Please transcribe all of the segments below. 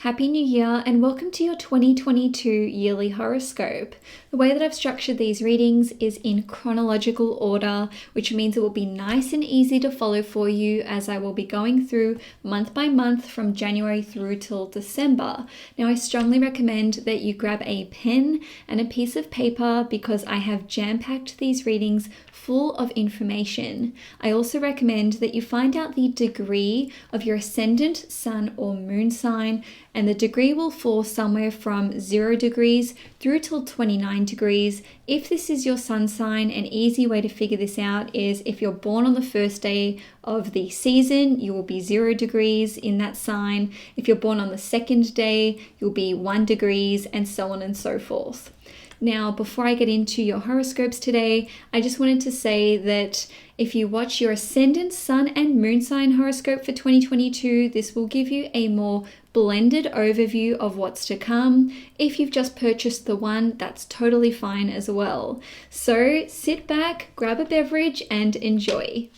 Happy New Year and welcome to your 2022 yearly horoscope. The way that I've structured these readings is in chronological order, which means it will be nice and easy to follow for you as I will be going through month by month from January through till December. Now, I strongly recommend that you grab a pen and a piece of paper because I have jam-packed these readings full of information. I also recommend that you find out the degree of your ascendant, sun, or moon sign, and the degree will fall somewhere from 0 degrees through till 29 degrees. If this is your sun sign, an easy way to figure this out is if you're born on the first day of the season, you will be 0 degrees in that sign. If you're born on the second day, you'll be 1 degrees, and so on and so forth. Now, before I get into your horoscopes today, I just wanted to say that if you watch your ascendant, sun, and moon sign horoscope for 2022, this will give you a more blended overview of what's to come. If you've just purchased the one, that's totally fine as well. So sit back, grab a beverage, and enjoy.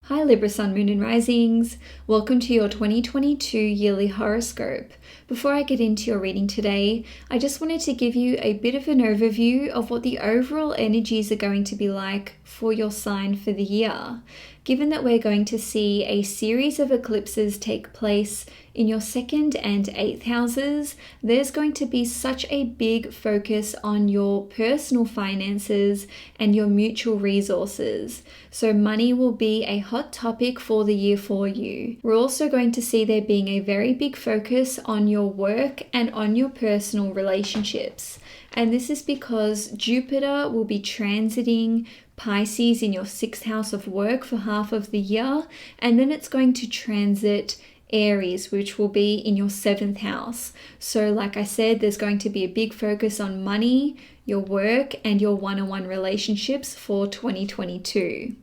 Hi Libra Sun, Moon and Risings. Welcome to your 2022 yearly horoscope. Before I get into your reading today, I just wanted to give you a bit of an overview of what the overall energies are going to be like for your sign for the year. Given that we're going to see a series of eclipses take place in your 2nd and 8th houses, there's going to be such a big focus on your personal finances and your mutual resources. So money will be a hot topic for the year for you. We're also going to see there being a very big focus on your work and on your personal relationships. And this is because Jupiter will be transiting Pisces in your 6th house of work for half of the year, and then it's going to transit Aries, which will be in your 7th house. So like I said, there's going to be a big focus on money, your work, and your one-on-one relationships for 2022.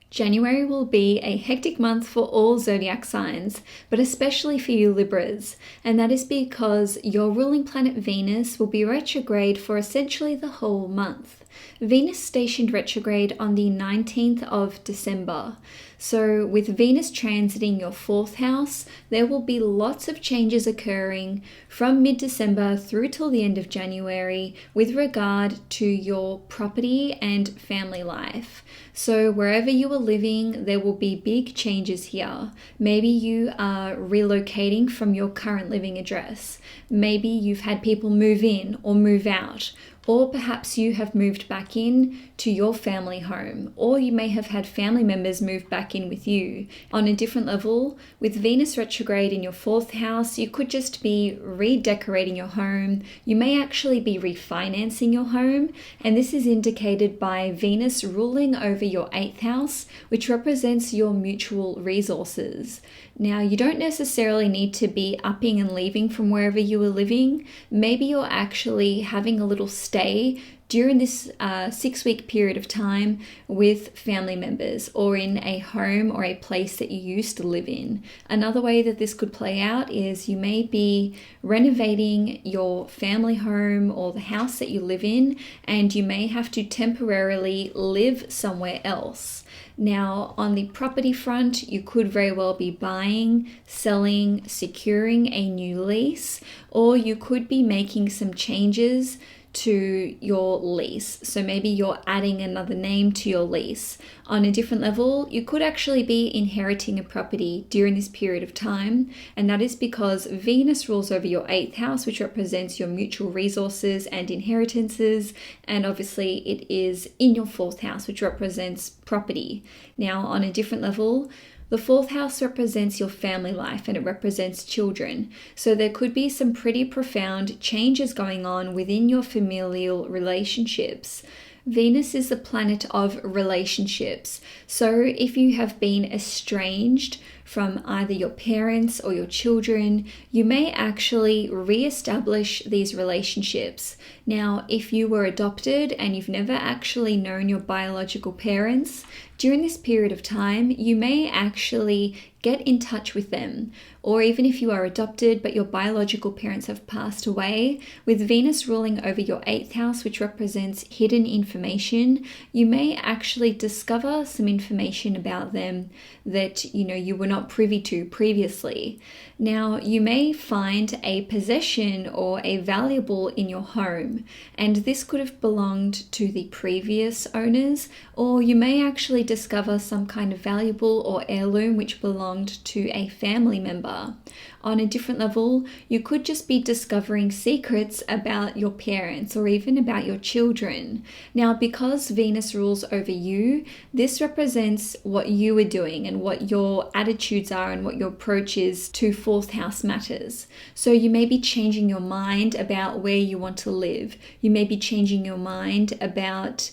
January will be a hectic month for all zodiac signs, but especially for you Libras, and that is because your ruling planet Venus will be retrograde for essentially the whole month. Venus stationed retrograde on the 19th of December. So with Venus transiting your 4th house, there will be lots of changes occurring from mid-December through till the end of January with regard to your property and family life. So wherever you are living, there will be big changes here. Maybe you are relocating from your current living address. Maybe you've had people move in or move out. Or perhaps you have moved back in to your family home, or you may have had family members move back in with you. On a different level, with Venus retrograde in your 4th house, you could just be redecorating your home. You may actually be refinancing your home, and this is indicated by Venus ruling over your 8th house, which represents your mutual resources. Now, you don't necessarily need to be upping and leaving from wherever you are living. Maybe you're actually having a little stay during this 6-week period of time with family members or in a home or a place that you used to live in. Another way that this could play out is you may be renovating your family home or the house that you live in, and you may have to temporarily live somewhere else. Now, on the property front, you could very well be buying, selling, securing a new lease, or you could be making some changes to your lease. So maybe you're adding another name to your lease. On a different level, you could actually be inheriting a property during this period of time, and that is because Venus rules over your 8th house, which represents your mutual resources and inheritances, and obviously it is in your 4th house, which represents property. Now, on a different level, the 4th house represents your family life and it represents children. So there could be some pretty profound changes going on within your familial relationships. Venus is the planet of relationships. So if you have been estranged from either your parents or your children, you may actually re-establish these relationships. Now, if you were adopted and you've never actually known your biological parents, during this period of time, you may actually get in touch with them. Or even if you are adopted but your biological parents have passed away, with Venus ruling over your 8th house, which represents hidden information, you may actually discover some information about them that you were not privy to previously. Now, you may find a possession or a valuable in your home, and this could have belonged to the previous owners, or you may actually discover some kind of valuable or heirloom which belongs to a family member. On a different level, you could just be discovering secrets about your parents or even about your children. Now, because Venus rules over you, this represents what you are doing and what your attitudes are and what your approach is to 4th house matters. So you may be changing your mind about where you want to live. You may be changing your mind about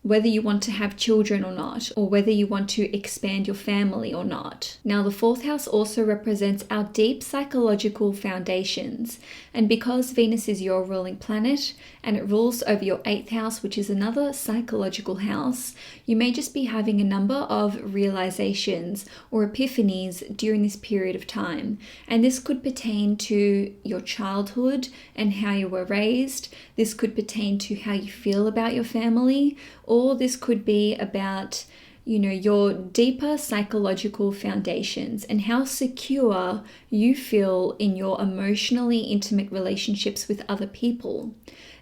whether you want to have children or not, or whether you want to expand your family or not. Now, the 4th house also represents our deep psychological foundations. And because Venus is your ruling planet and it rules over your 8th house, which is another psychological house, you may just be having a number of realizations or epiphanies during this period of time. And this could pertain to your childhood and how you were raised. This could pertain to how you feel about your family, or this could be about, your deeper psychological foundations and how secure you feel in your emotionally intimate relationships with other people.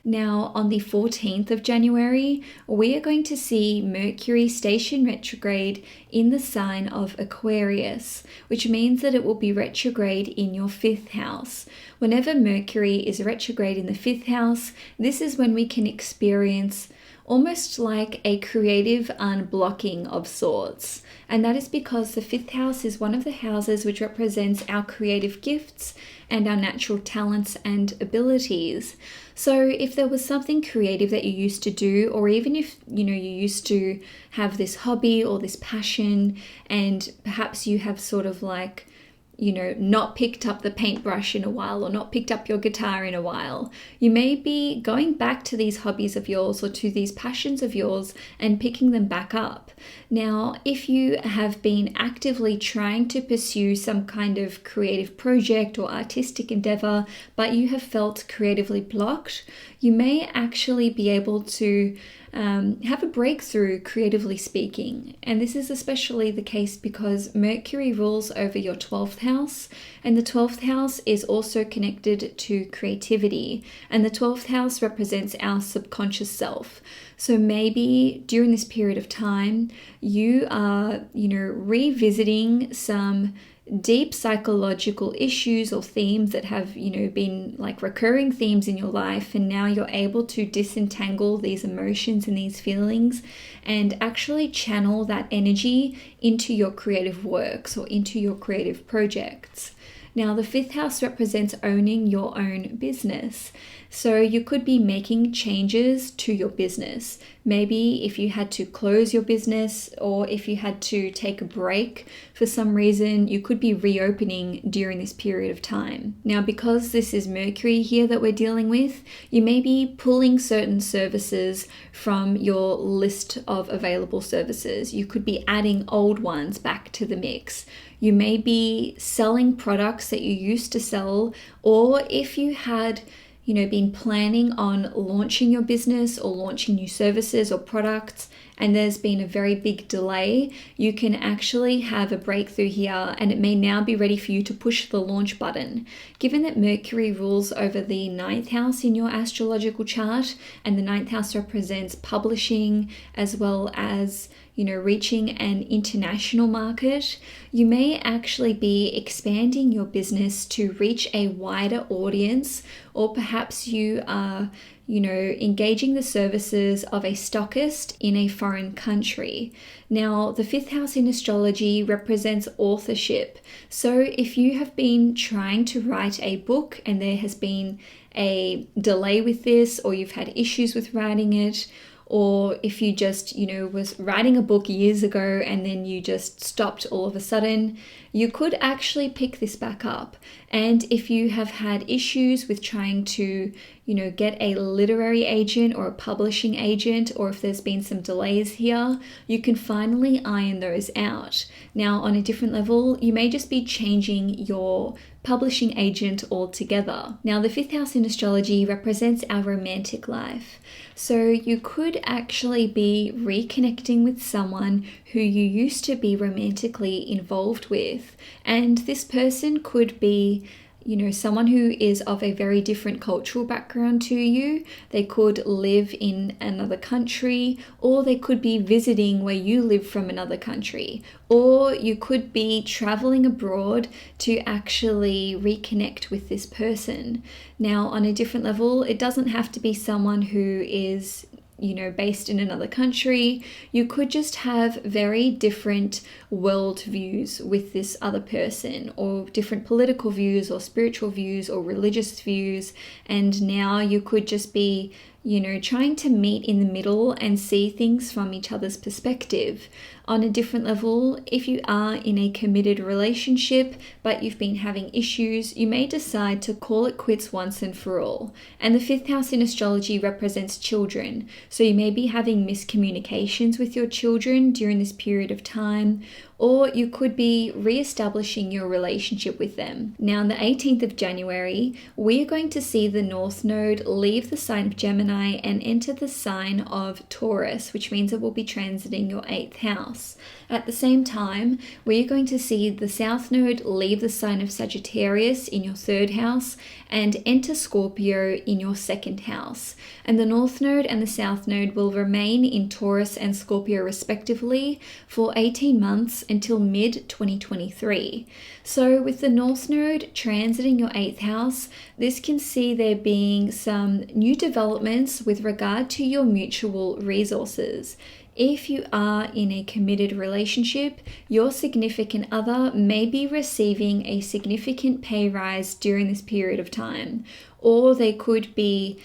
Now, on the 14th of January, we are going to see Mercury station retrograde in the sign of Aquarius, which means that it will be retrograde in your 5th house. Whenever Mercury is retrograde in the 5th house, this is when we can experience almost like a creative unblocking of sorts. And that is because the 5th house is one of the houses which represents our creative gifts and our natural talents and abilities. So if there was something creative that you used to do, or even if you used to have this hobby or this passion, and perhaps you have sort of like not picked up the paintbrush in a while or not picked up your guitar in a while, you may be going back to these hobbies of yours or to these passions of yours and picking them back up. Now, if you have been actively trying to pursue some kind of creative project or artistic endeavor, but you have felt creatively blocked, you may actually be able to have a breakthrough, creatively speaking. And this is especially the case because Mercury rules over your 12th house, and the 12th house is also connected to creativity, and the 12th house represents our subconscious self. So maybe during this period of time, you are, revisiting some deep psychological issues or themes that have, been like recurring themes in your life, and now you're able to disentangle these emotions and these feelings and actually channel that energy into your creative works or into your creative projects. Now, the 5th house represents owning your own business. So you could be making changes to your business. Maybe if you had to close your business, or if you had to take a break for some reason, you could be reopening during this period of time. Now, because this is Mercury here that we're dealing with, you may be pulling certain services from your list of available services. You could be adding old ones back to the mix. You may be selling products that you used to sell, or if you had been planning on launching your business or launching new services or products, and there's been a very big delay, you can actually have a breakthrough here, and it may now be ready for you to push the launch button. Given that Mercury rules over the 9th house in your astrological chart, and the 9th house represents publishing as well as reaching an international market, you may actually be expanding your business to reach a wider audience, or perhaps you are, engaging the services of a stockist in a foreign country. Now, the 5th house in astrology represents authorship. So if you have been trying to write a book and there has been a delay with this, or you've had issues with writing it, or if you just, was writing a book years ago and then you just stopped all of a sudden, you could actually pick this back up. And if you have had issues with trying to, get a literary agent or a publishing agent, or if there's been some delays here, you can finally iron those out. Now, on a different level, you may just be changing your publishing agent altogether. Now, the fifth house in astrology represents our romantic life. So you could actually be reconnecting with someone who you used to be romantically involved with. And this person could be someone who is of a very different cultural background to you. They could live in another country, or they could be visiting where you live from another country, or you could be traveling abroad to actually reconnect with this person. Now, on a different level, it doesn't have to be someone who is based in another country. You could just have very different world views with this other person, or different political views or spiritual views or religious views. And now you could just be, trying to meet in the middle and see things from each other's perspective. On a different level, if you are in a committed relationship, but you've been having issues, you may decide to call it quits once and for all. And the fifth house in astrology represents children. So you may be having miscommunications with your children during this period of time, or you could be re-establishing your relationship with them. Now, on the 18th of January, we are going to see the North Node leave the sign of Gemini and enter the sign of Taurus, which means it will be transiting your 8th house. At the same time, we are going to see the South Node leave the sign of Sagittarius in your 3rd house and enter Scorpio in your 2nd house. And the North Node and the South Node will remain in Taurus and Scorpio respectively for 18 months until mid-2023. So with the North Node transiting your 8th house, this can see there being some new developments with regard to your mutual resources. If you are in a committed relationship, your significant other may be receiving a significant pay rise during this period of time, or they could be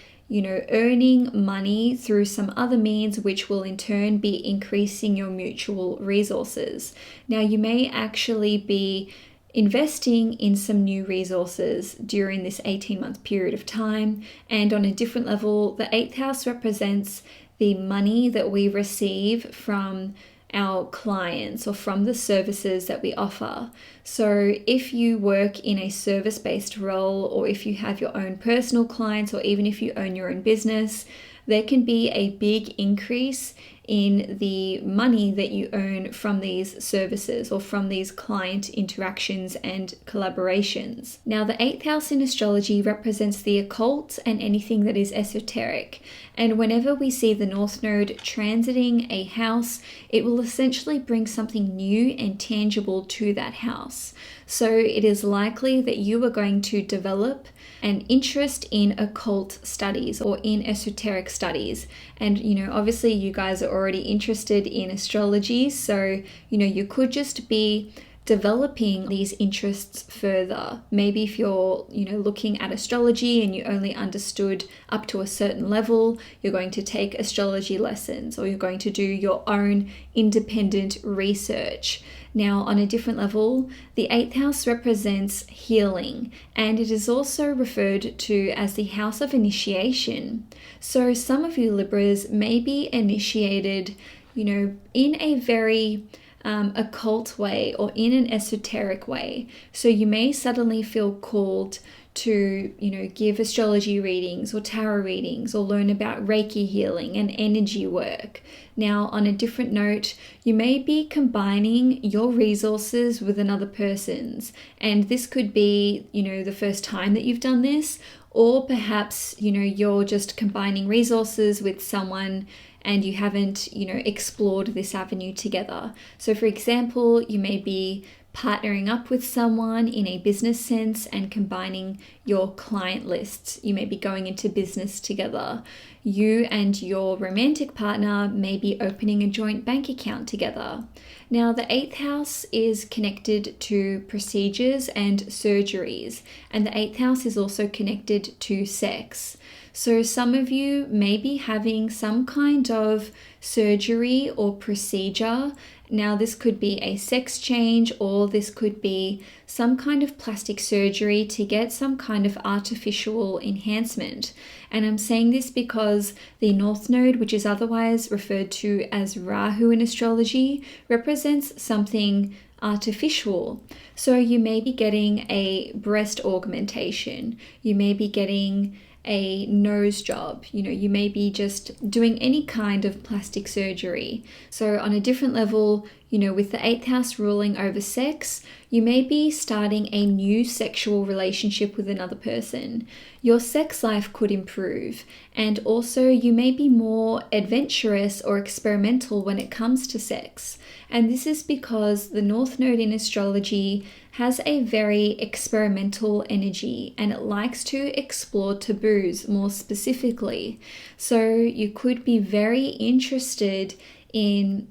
earning money through some other means, which will in turn be increasing your mutual resources. Now, you may actually be investing in some new resources during this 18-month period of time. And on a different level, the 8th house represents the money that we receive from our clients or from the services that we offer. So if you work in a service-based role, or if you have your own personal clients, or even if you own your own business, there can be a big increase in the money that you earn from these services or from these client interactions and collaborations. Now, the 8th house in astrology represents the occult and anything that is esoteric. And whenever we see the North Node transiting a house, it will essentially bring something new and tangible to that house. So it is likely that you are going to develop an interest in occult studies or in esoteric studies. And, obviously you guys are already interested in astrology. So, you could just be developing these interests further. Maybe if you're, looking at astrology and you only understood up to a certain level, you're going to take astrology lessons, or you're going to do your own independent research. Now, on a different level, the 8th house represents healing, and it is also referred to as the house of initiation. So some of you Libras may be initiated, in a very occult way or in an esoteric way. So you may suddenly feel called to, give astrology readings or tarot readings, or learn about Reiki healing and energy work. Now, on a different note, you may be combining your resources with another person's, and this could be, the first time that you've done this, or perhaps, you're just combining resources with someone and you haven't, explored this avenue together. So for example, you may be partnering up with someone in a business sense and combining your client lists. You may be going into business together. You and your romantic partner may be opening a joint bank account together. Now, the 8th house is connected to procedures and surgeries, and the 8th house is also connected to sex. So some of you may be having some kind of surgery or procedure. Now, this could be a sex change, or this could be some kind of plastic surgery to get some kind of artificial enhancement. And I'm saying this because the North Node, which is otherwise referred to as Rahu in astrology, represents something artificial. So you may be getting a breast augmentation, you may be getting a nose job, you may be just doing any kind of plastic surgery. So on a different level, with the 8th house ruling over sex, you may be starting a new sexual relationship with another person. Your sex life could improve, and also you may be more adventurous or experimental when it comes to sex. And this is because the North Node in astrology has a very experimental energy, and it likes to explore taboos more specifically. So you could be very interested in,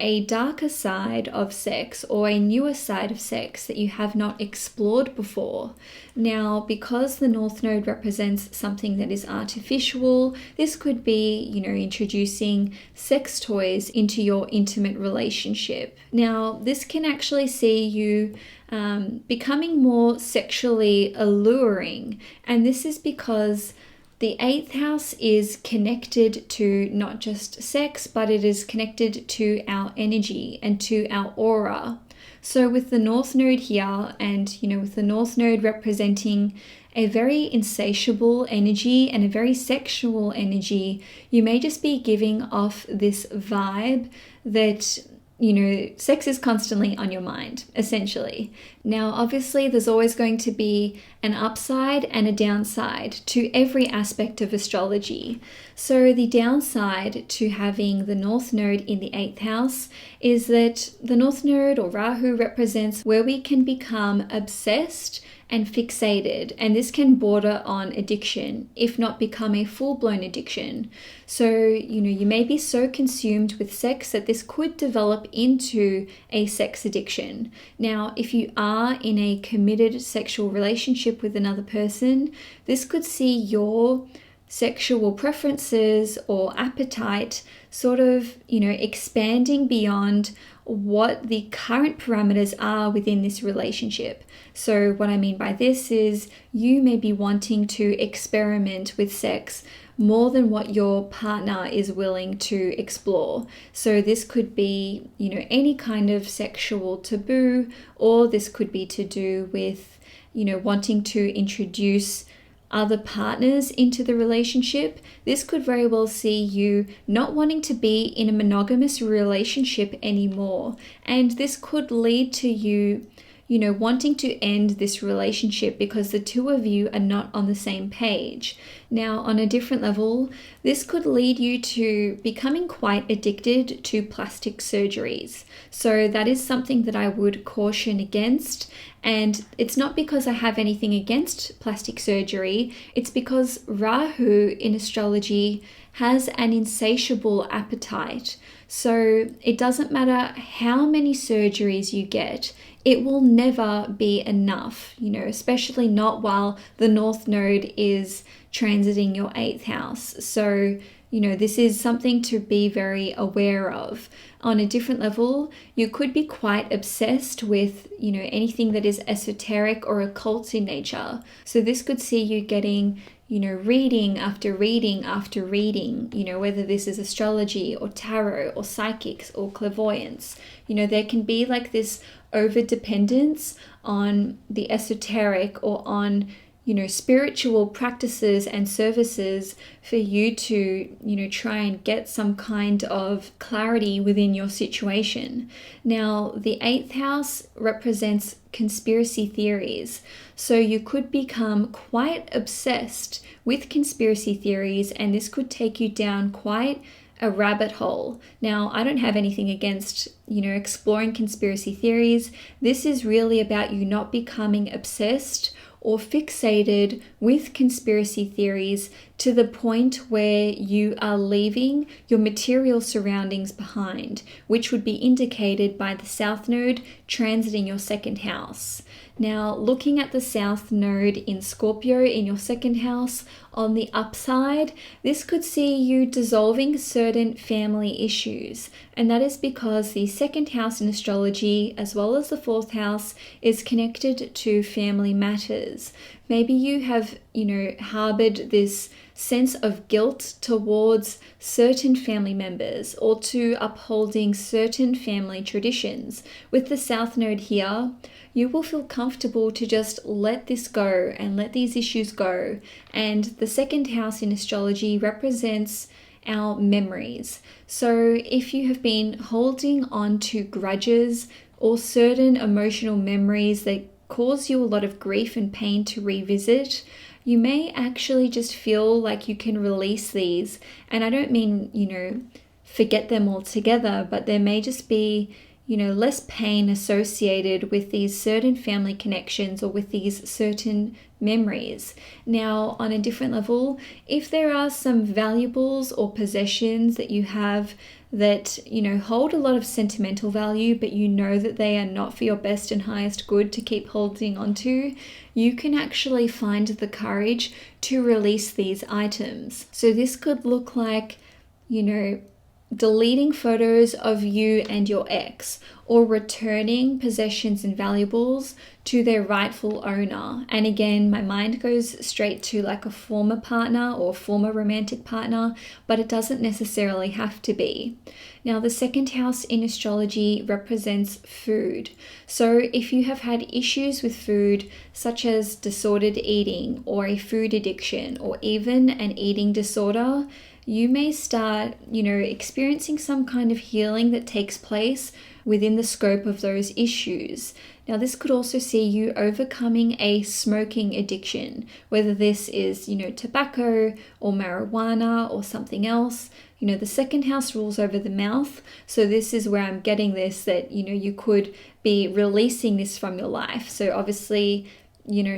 a darker side of sex or a newer side of sex that you have not explored before. Now, because the North Node represents something that is artificial, this could be, introducing sex toys into your intimate relationship. Now, this can actually see you becoming more sexually alluring, and this is because the 8th house is connected to not just sex, but it is connected to our energy and to our aura. So with the North Node here, and with the North Node representing a very insatiable energy and a very sexual energy, you may just be giving off this vibe that sex is constantly on your mind, essentially. Now, obviously, there's always going to be an upside and a downside to every aspect of astrology. So the downside to having the North Node in the 8th house is that the North Node, or Rahu, represents where we can become obsessed and fixated, and this can border on addiction, if not become a full-blown addiction. So, you may be so consumed with sex that this could develop into a sex addiction. Now, if you are in a committed sexual relationship with another person, this could see your sexual preferences or appetite sort of, expanding beyond what the current parameters are within this relationship. So what I mean by this is you may be wanting to experiment with sex more than what your partner is willing to explore. So this could be, any kind of sexual taboo, or this could be to do with, wanting to introduce other partners into the relationship. This could very well see you not wanting to be in a monogamous relationship anymore. And this could lead to you, wanting to end this relationship because the two of you are not on the same page. Now, on a different level, this could lead you to becoming quite addicted to plastic surgeries. So that is something that I would caution against. And it's not because I have anything against plastic surgery, it's because Rahu in astrology has an insatiable appetite. So it doesn't matter how many surgeries you get, it will never be enough, especially not while the North Node is transiting your 8th house. So, this is something to be very aware of. On a different level, you could be quite obsessed with, anything that is esoteric or occult in nature. So this could see you getting, reading after reading after reading, whether this is astrology or tarot or psychics or clairvoyance. There can be like this over dependence on the esoteric or on spiritual practices and services for you to, try and get some kind of clarity within your situation. Now, the 8th house represents conspiracy theories. So you could become quite obsessed with conspiracy theories, and this could take you down quite a rabbit hole. Now, I don't have anything against, exploring conspiracy theories. This is really about you not becoming obsessed or fixated with conspiracy theories to the point where you are leaving your material surroundings behind, which would be indicated by the South Node transiting your second house. Now, looking at the South Node in Scorpio in your second house, on the upside, this could see you dissolving certain family issues. And that is because the second house in astrology, as well as the fourth house, is connected to family matters. Maybe you have, harbored this sense of guilt towards certain family members or to upholding certain family traditions. With the South Node here, you will feel comfortable to just let this go and let these issues go. And the second house in astrology represents our memories. So if you have been holding on to grudges or certain emotional memories that cause you a lot of grief and pain to revisit, you may actually just feel like you can release these. And I don't mean, forget them altogether, but there may just be less pain associated with these certain family connections or with these certain memories. Now, on a different level, if there are some valuables or possessions that you have that, hold a lot of sentimental value, but that they are not for your best and highest good to keep holding on to, you can actually find the courage to release these items. So this could look like, deleting photos of you and your ex, or returning possessions and valuables to their rightful owner. And again, my mind goes straight to like a former partner or former romantic partner, but it doesn't necessarily have to be. Now, the second house in astrology represents food. So if you have had issues with food, such as disordered eating or a food addiction or even an eating disorder, you may start, experiencing some kind of healing that takes place within the scope of those issues. Now, this could also see you overcoming a smoking addiction, whether this is, tobacco or marijuana or something else. The second house rules over the mouth. So this is where I'm getting this, that, you could be releasing this from your life. So obviously,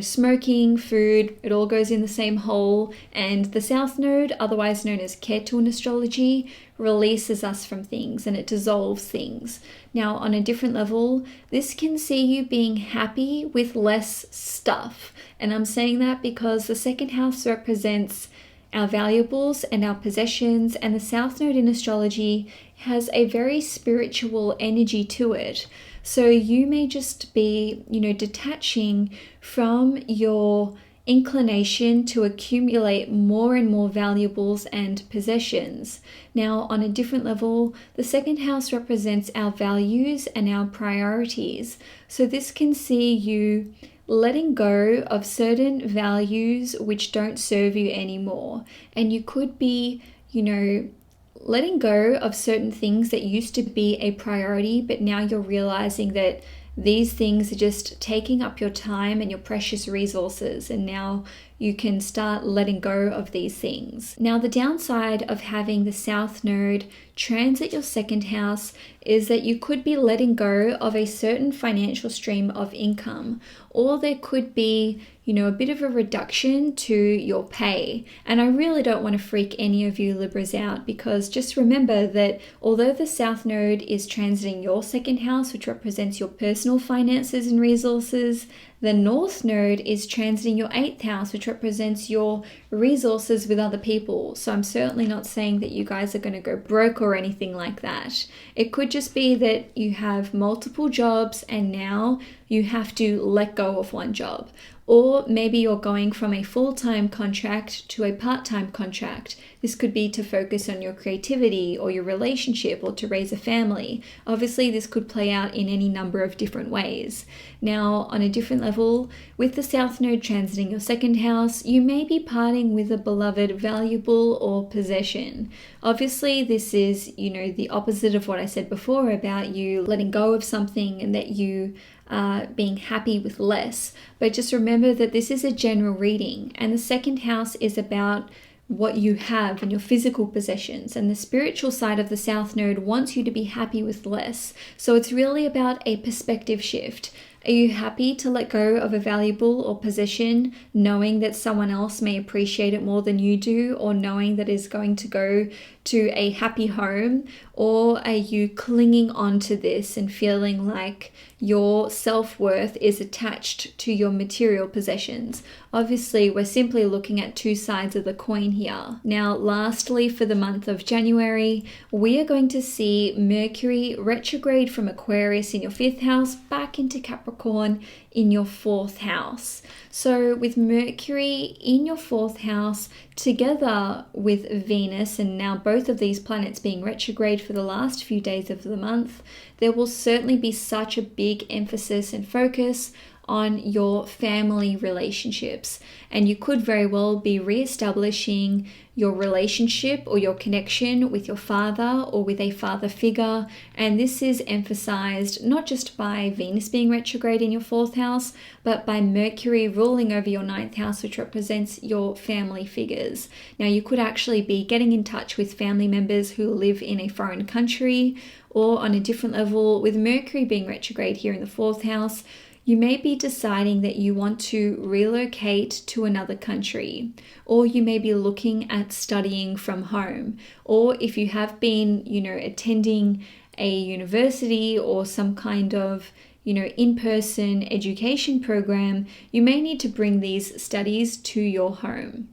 smoking, food, it all goes in the same hole. And the South Node, otherwise known as Cailin in astrology, releases us from things and it dissolves things. Now, on a different level, this can see you being happy with less stuff. And I'm saying that because the second house represents our valuables and our possessions, and the South Node in astrology has a very spiritual energy to it. So you may just be, detaching from your inclination to accumulate more and more valuables and possessions. Now, on a different level, the second house represents our values and our priorities. So this can see you letting go of certain values which don't serve you anymore. And you could be, letting go of certain things that used to be a priority, but now you're realizing that these things are just taking up your time and your precious resources, and now you can start letting go of these things. Now, the downside of having the South Node transit your second house is that you could be letting go of a certain financial stream of income, or there could be, a bit of a reduction to your pay. And I really don't want to freak any of you Libras out, because just remember that although the South Node is transiting your second house, which represents your personal finances and resources, the North Node is transiting your 8th house, which represents your resources with other people. So I'm certainly not saying that you guys are going to go broke or anything like that. It could just be that you have multiple jobs and now you have to let go of one job. Or maybe you're going from a full-time contract to a part-time contract. This could be to focus on your creativity or your relationship or to raise a family. Obviously, this could play out in any number of different ways. Now, on a different level, with the South Node transiting your second house, you may be parting with a beloved valuable or possession. Obviously, this is, the opposite of what I said before about you letting go of something and that you being happy with less. But just remember that this is a general reading, and the second house is about what you have and your physical possessions, and the spiritual side of the South Node wants you to be happy with less. So it's really about a perspective shift. Are you happy to let go of a valuable or possession, knowing that someone else may appreciate it more than you do, or knowing that it's going to go to a happy home? Or are you clinging on to this and feeling like your self-worth is attached to your material possessions? Obviously, we're simply looking at two sides of the coin here. Now, lastly, for the month of January, we are going to see Mercury retrograde from Aquarius in your 5th house back into Capricorn in your 4th house. So with Mercury in your 4th house together with Venus, and now both of these planets being retrograde for the last few days of the month, there will certainly be such a big emphasis and focus on your family relationships, and you could very well be re-establishing your relationship or your connection with your father or with a father figure. And this is emphasized not just by Venus being retrograde in your 4th house, but by Mercury ruling over your 9th house, which represents your family figures. Now, you could actually be getting in touch with family members who live in a foreign country, or on a different level, with Mercury being retrograde here in the 4th house, you may be deciding that you want to relocate to another country, or you may be looking at studying from home. Or if you have been, attending a university or some kind of, in-person education program, you may need to bring these studies to your home.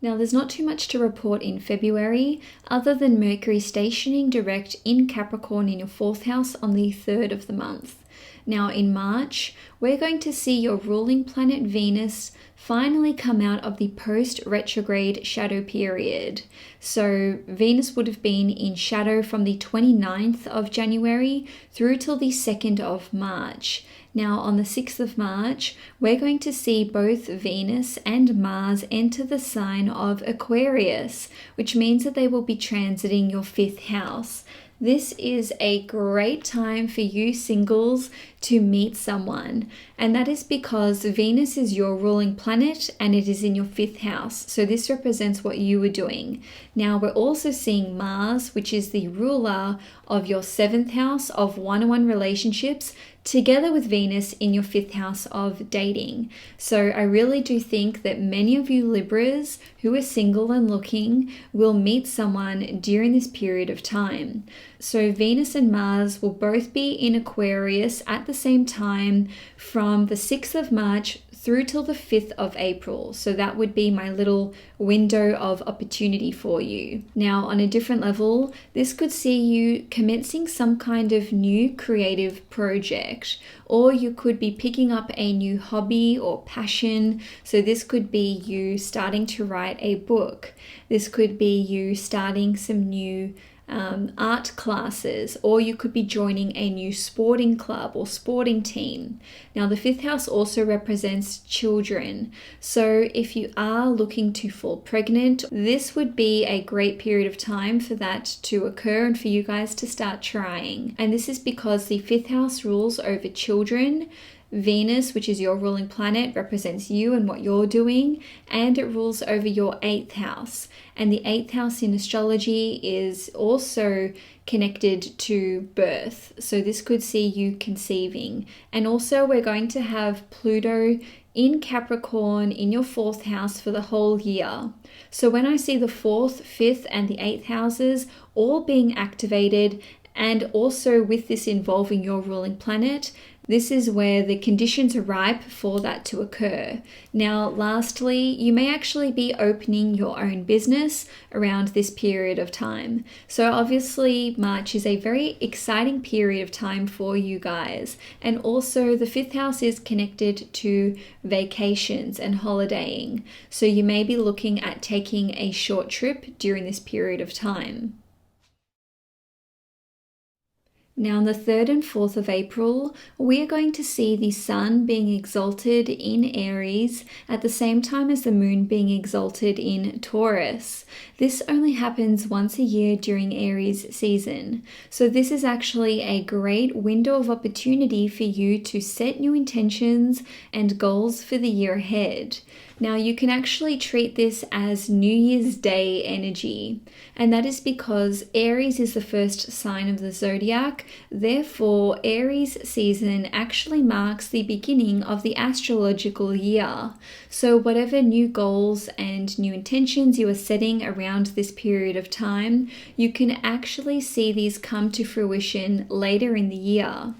Now, there's not too much to report in February other than Mercury stationing direct in Capricorn in your 4th house on the 3rd of the month. Now, in March, we're going to see your ruling planet Venus finally come out of the post-retrograde shadow period. So Venus would have been in shadow from the 29th of January through till the 2nd of March. Now, on the 6th of March, we're going to see both Venus and Mars enter the sign of Aquarius, which means that they will be transiting your 5th house. This is a great time for you singles to meet someone, and that is because Venus is your ruling planet and it is in your 5th house. So this represents what you were doing. Now, we're also seeing Mars, which is the ruler of your 7th house of one-on-one relationships, together with Venus in your 5th house of dating. So I really do think that many of you Libras who are single and looking will meet someone during this period of time. So Venus and Mars will both be in Aquarius at the same time from the 6th of March through till the 5th of April. So that would be my little window of opportunity for you. Now, on a different level, this could see you commencing some kind of new creative project, or you could be picking up a new hobby or passion. So this could be you starting to write a book. This could be you starting some new art classes, or you could be joining a new sporting club or sporting team. Now, the 5th house also represents children. So if you are looking to fall pregnant, this would be a great period of time for that to occur and for you guys to start trying. And this is because the 5th house rules over children. Venus, which is your ruling planet, represents you and what you're doing, and it rules over your 8th house. And the 8th house in astrology is also connected to birth. So this could see you conceiving. And also we're going to have Pluto in Capricorn in your 4th house for the whole year. So when I see the 4th, 5th, and the 8th houses all being activated, and also with this involving your ruling planet, this is where the conditions are ripe for that to occur. Now, lastly, you may actually be opening your own business around this period of time. So obviously, March is a very exciting period of time for you guys. And also, the 5th house is connected to vacations and holidaying. So you may be looking at taking a short trip during this period of time. Now, on the 3rd and 4th of April, we are going to see the Sun being exalted in Aries at the same time as the Moon being exalted in Taurus. This only happens once a year during Aries season. So this is actually a great window of opportunity for you to set new intentions and goals for the year ahead. Now, you can actually treat this as New Year's Day energy, and that is because Aries is the first sign of the zodiac, Therefore, Aries season actually marks the beginning of the astrological year. So whatever new goals and new intentions you are setting around this period of time, you can actually see these come to fruition later in the year.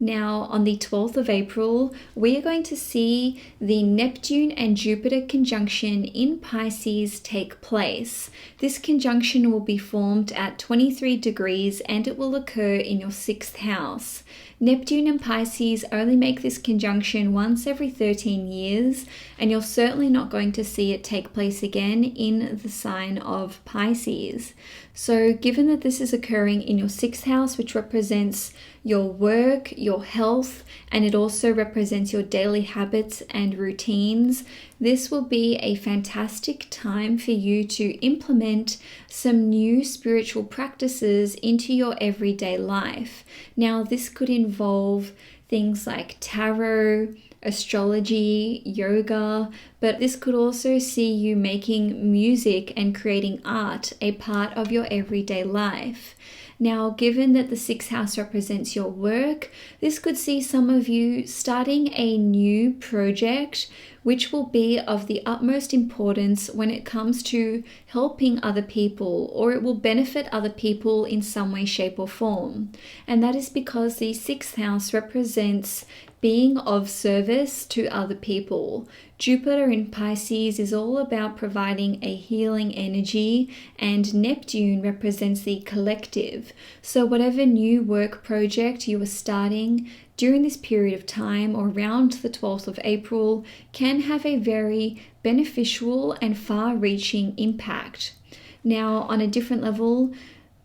Now, on the 12th of April, we are going to see the Neptune and Jupiter conjunction in Pisces take place. This conjunction will be formed at 23 degrees and it will occur in your 6th house. Neptune and Pisces only make this conjunction once every 13 years, and you're certainly not going to see it take place again in the sign of Pisces. So given that this is occurring in your 6th house, which represents your work, your health, and it also represents your daily habits and routines, this will be a fantastic time for you to implement some new spiritual practices into your everyday life. Now, this could involve things like tarot, astrology, yoga, but this could also see you making music and creating art a part of your everyday life. Now, given that the 6th house represents your work, this could see some of you starting a new project which will be of the utmost importance when it comes to helping other people, or it will benefit other people in some way, shape, or form. And that is because the 6th house represents being of service to other people. Jupiter in Pisces is all about providing a healing energy, and Neptune represents the collective. So whatever new work project you are starting during this period of time or around the 12th of April can have a very beneficial and far-reaching impact. Now, on a different level,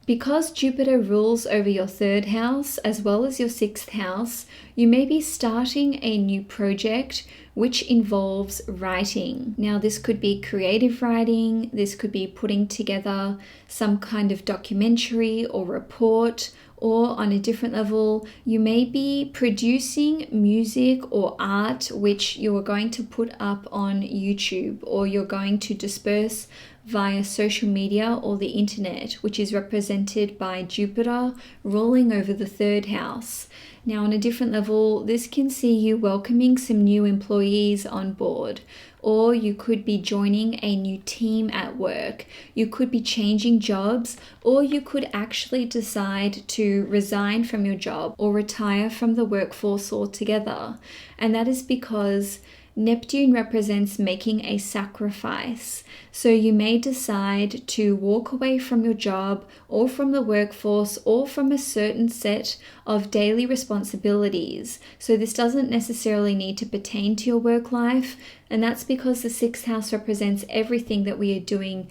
because Jupiter rules over your 3rd house as well as your 6th house, you may be starting a new project which involves writing. Now, this could be creative writing, this could be putting together some kind of documentary or report, or on a different level, you may be producing music or art which you are going to put up on YouTube, or you're going to disperse via social media or the internet, which is represented by Jupiter ruling over the 3rd house. Now, on a different level, this can see you welcoming some new employees on board, or you could be joining a new team at work. You could be changing jobs, or you could actually decide to resign from your job or retire from the workforce altogether. And that is because Neptune represents making a sacrifice. So you may decide to walk away from your job or from the workforce or from a certain set of daily responsibilities. So this doesn't necessarily need to pertain to your work life, and that's because the 6th house represents everything that we are doing,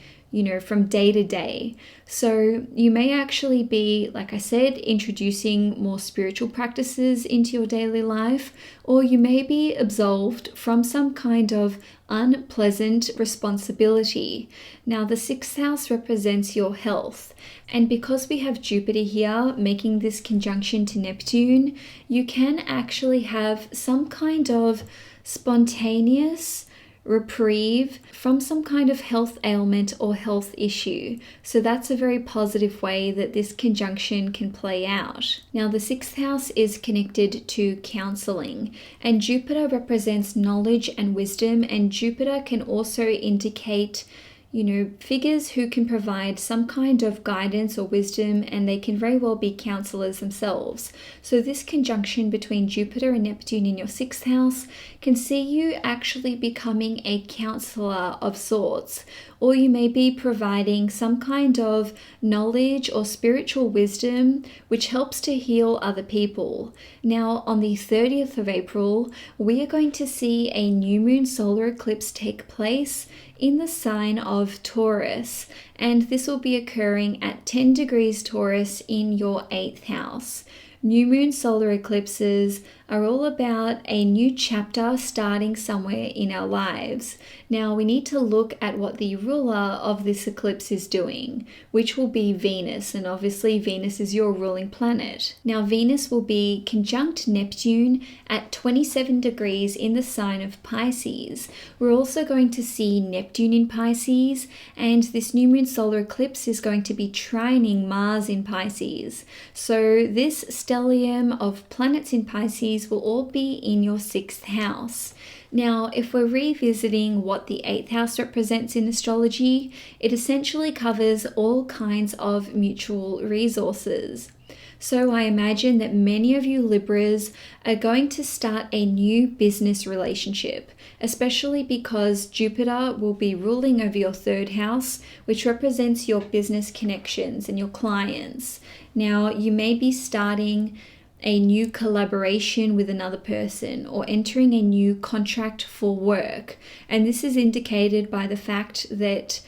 from day to day. So you may actually be, like I said, introducing more spiritual practices into your daily life, or you may be absolved from some kind of unpleasant responsibility. Now, the 6th house represents your health, and because we have Jupiter here making this conjunction to Neptune, you can actually have some kind of spontaneous reprieve from some kind of health ailment or health issue. So that's a very positive way that this conjunction can play out. Now, the 6th house is connected to counseling, and Jupiter represents knowledge and wisdom, and Jupiter can also indicate figures who can provide some kind of guidance or wisdom, and they can very well be counselors themselves. So this conjunction between Jupiter and Neptune in your 6th house can see you actually becoming a counselor of sorts, or you may be providing some kind of knowledge or spiritual wisdom which helps to heal other people. Now, on the 30th of April, we are going to see a new moon solar eclipse take place in the sign of Taurus, and this will be occurring at 10 degrees Taurus in your 8th house. new moon solar eclipses are all about a new chapter starting somewhere in our lives. Now we need to look at what the ruler of this eclipse is doing, which will be Venus, and obviously Venus is your ruling planet. Now Venus will be conjunct Neptune at 27 degrees in the sign of Pisces. We're also going to see Neptune in Pisces, and this new moon solar eclipse is going to be trining Mars in Pisces. So this stellium of planets in Pisces will all be in your 6th house. Now, if we're revisiting what the 8th house represents in astrology, it essentially covers all kinds of mutual resources. So I imagine that many of you Libras are going to start a new business relationship, especially because Jupiter will be ruling over your 3rd house, which represents your business connections and your clients. Now, you may be starting a new collaboration with another person or entering a new contract for work. And this is indicated by the fact that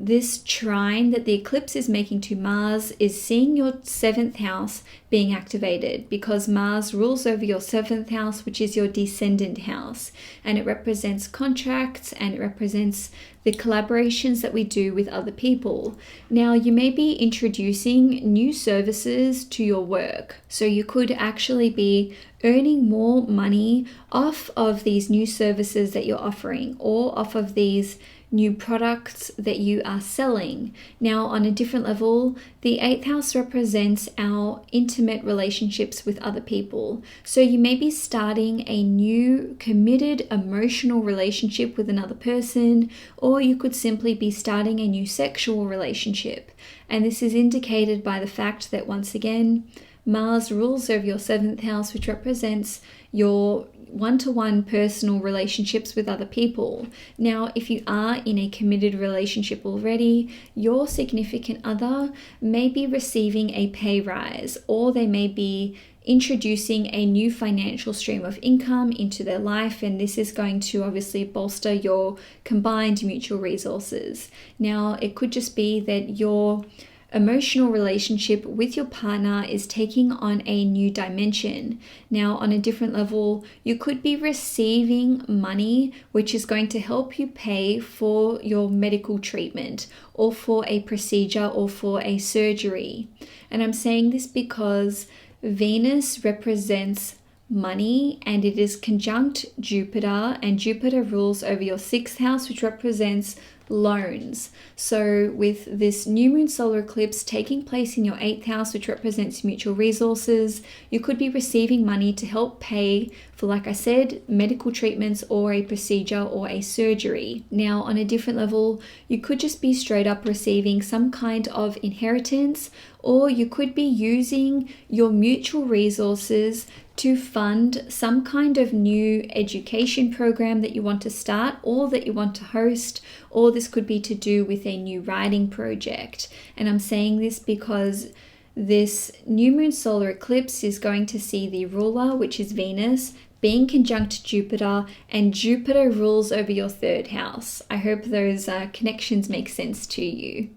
this trine that the eclipse is making to Mars is seeing your 7th house being activated, because Mars rules over your 7th house, which is your descendant house, and it represents contracts and it represents the collaborations that we do with other people. Now, you may be introducing new services to your work, so you could actually be earning more money off of these new services that you're offering or off of these new products that you are selling. Now, on a different level, the 8th house represents our intimate relationships with other people. So you may be starting a new committed emotional relationship with another person, or you could simply be starting a new sexual relationship. And this is indicated by the fact that, once again, Mars rules over your 7th house, which represents your one-to-one personal relationships with other people. Now, if you are in a committed relationship already, your significant other may be receiving a pay rise, or they may be introducing a new financial stream of income into their life, and this is going to obviously bolster your combined mutual resources. Now, it could just be that your emotional relationship with your partner is taking on a new dimension. Now, on a different level, you could be receiving money which is going to help you pay for your medical treatment or for a procedure or for a surgery. And I'm saying this because Venus represents money, and it is conjunct Jupiter, and Jupiter rules over your 6th house, which represents loans. So with this new moon solar eclipse taking place in your 8th house, which represents mutual resources, you could be receiving money to help pay for, like I said, medical treatments or a procedure or a surgery. Now, on a different level, you could just be straight up receiving some kind of inheritance, or you could be using your mutual resources to fund some kind of new education program that you want to start or that you want to host, or this could be to do with a new writing project. And I'm saying this because this new moon solar eclipse is going to see the ruler, which is Venus, being conjunct Jupiter, and Jupiter rules over your 3rd house. I hope those connections make sense to you.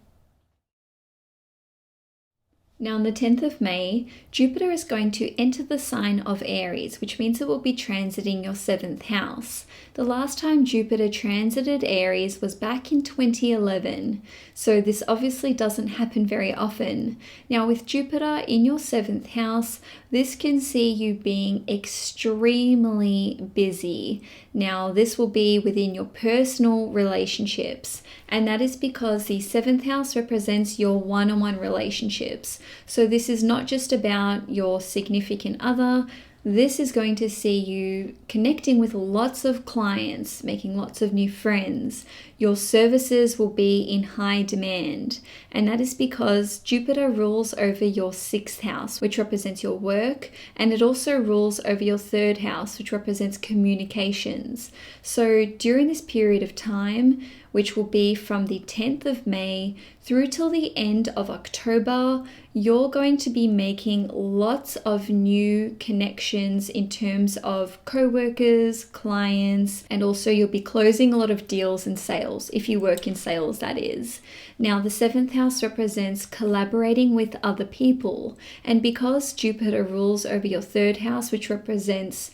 Now, on the 10th of May, Jupiter is going to enter the sign of Aries, which means it will be transiting your 7th house. The last time Jupiter transited Aries was back in 2011, so this obviously doesn't happen very often. Now, with Jupiter in your 7th house, this can see you being extremely busy. Now, this will be within your personal relationships, and that is because the 7th house represents your one-on-one relationships. So this is not just about your significant other. This is going to see you connecting with lots of clients, making lots of new friends. Your services will be in high demand. And that is because Jupiter rules over your 6th house, which represents your work. And it also rules over your 3rd house, which represents communications. So during this period of time, which will be from the 10th of May through till the end of October, you're going to be making lots of new connections in terms of co-workers, clients, and also you'll be closing a lot of deals and sales, if you work in sales, that is. Now, the 7th house represents collaborating with other people, and because Jupiter rules over your 3rd house, which represents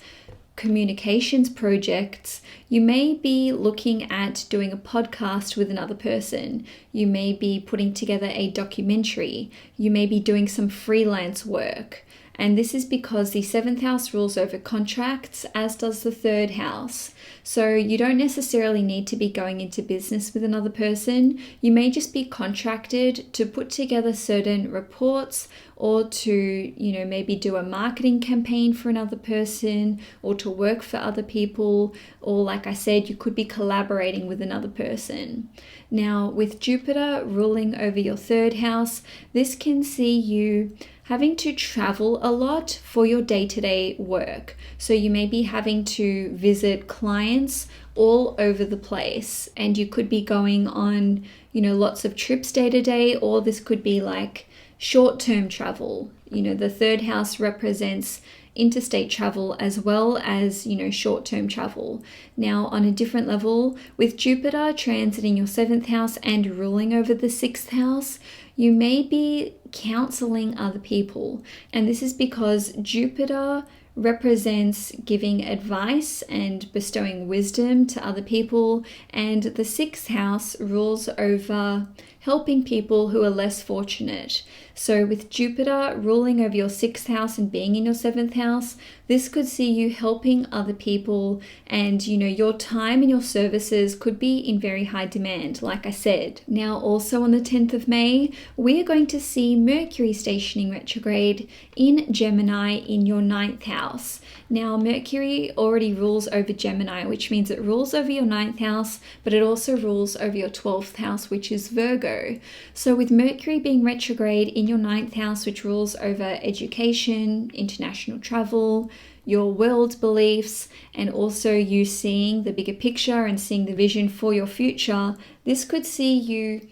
communications projects, you may be looking at doing a podcast with another person. You may be putting together a documentary. You may be doing some freelance work. And this is because the 7th house rules over contracts, as does the 3rd house. So you don't necessarily need to be going into business with another person. You may just be contracted to put together certain reports, or to, maybe do a marketing campaign for another person, or to work for other people, or like I said, you could be collaborating with another person. Now, with Jupiter ruling over your 3rd house, this can see you having to travel a lot for your day-to-day work. So you may be having to visit clients all over the place, and you could be going on, lots of trips day to day, or this could be like short-term travel. The 3rd house represents interstate travel as well as, short-term travel. Now, on a different level, with Jupiter transiting your 7th house and ruling over the 6th house, you may be counseling other people. And this is because Jupiter represents giving advice and bestowing wisdom to other people, and the 6th house rules over helping people who are less fortunate. So with Jupiter ruling over your 6th house and being in your 7th house, this could see you helping other people, and your time and your services could be in very high demand, like I said. Now, also on the 10th of May, we are going to see Mercury stationing retrograde in Gemini in your 9th house. Now, Mercury already rules over Gemini, which means it rules over your 9th house, but it also rules over your 12th house, which is Virgo. So with Mercury being retrograde in your 9th house, which rules over education, international travel, your world beliefs, and also you seeing the bigger picture and seeing the vision for your future, this could see you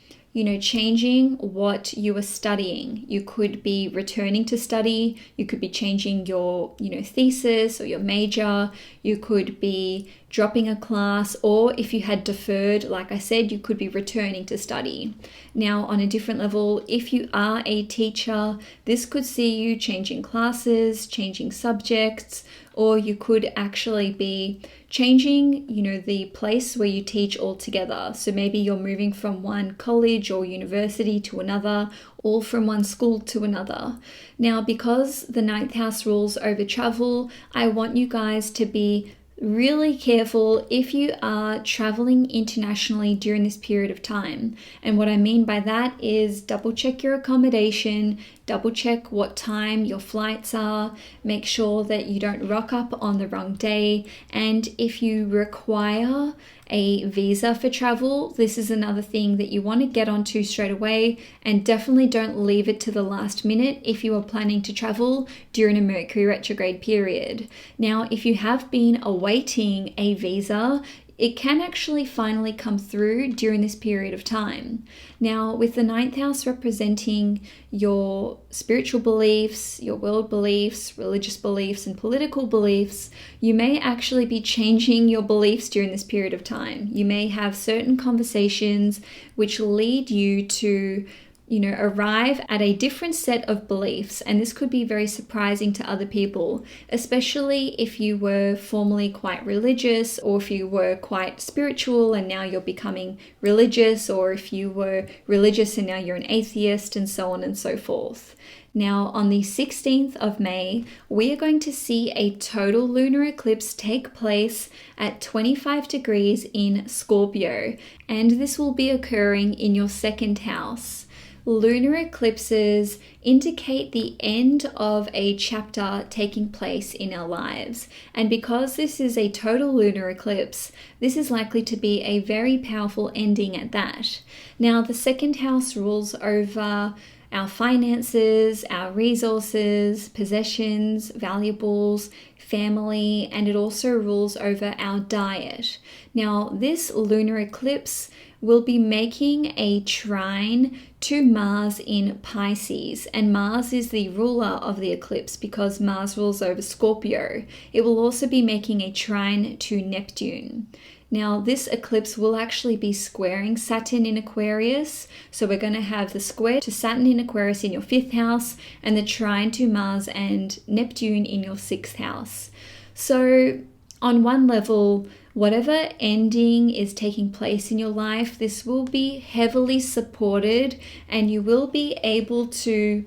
changing what you are studying. You could be returning to study. You could be changing your, thesis or your major. You could be dropping a class, or if you had deferred, like I said, you could be returning to study. Now, on a different level, if you are a teacher, this could see you changing classes, changing subjects, or you could actually be changing, the place where you teach altogether. So maybe you're moving from one college or university to another, or from one school to another. Now, because the 9th house rules over travel, I want you guys to be really careful if you are traveling internationally during this period of time. And what I mean by that is double check your accommodation, double check what time your flights are, make sure that you don't rock up on the wrong day. And if you require a visa for travel, this is another thing that you want to get onto straight away, and definitely don't leave it to the last minute if you are planning to travel during a Mercury retrograde period. Now, if you have been awaiting a visa, it can actually finally come through during this period of time. Now, with the 9th house representing your spiritual beliefs, your world beliefs, religious beliefs, and political beliefs, you may actually be changing your beliefs during this period of time. You may have certain conversations which lead you to arrive at a different set of beliefs, and this could be very surprising to other people, especially if you were formerly quite religious, or if you were quite spiritual and now you're becoming religious, or if you were religious and now you're an atheist, and so on and so forth. Now, on the 16th of May, we are going to see a total lunar eclipse take place at 25 degrees in Scorpio, and this will be occurring in your 2nd house. Lunar eclipses indicate the end of a chapter taking place in our lives. And because this is a total lunar eclipse, this is likely to be a very powerful ending at that. Now, the 2nd house rules over our finances, our resources, possessions, valuables, family, and it also rules over our diet. Now, this lunar eclipse will be making a trine to Mars in Pisces, and Mars is the ruler of the eclipse because Mars rules over Scorpio. It will also be making a trine to Neptune. Now, this eclipse will actually be squaring Saturn in Aquarius. So we're going to have the square to Saturn in Aquarius in your 5th house and the trine to Mars and Neptune in your 6th house. So on one level, whatever ending is taking place in your life, this will be heavily supported and you will be able to,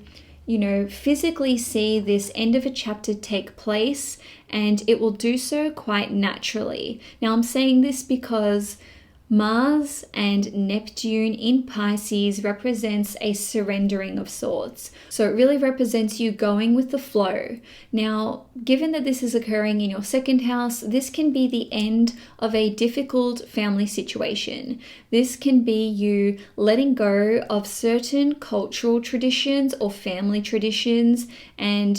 physically see this end of a chapter take place, and it will do so quite naturally. Now, I'm saying this because Mars and Neptune in Pisces represents a surrendering of sorts. So it really represents you going with the flow. Now, given that this is occurring in your 2nd house, this can be the end of a difficult family situation. This can be you letting go of certain cultural traditions or family traditions. And,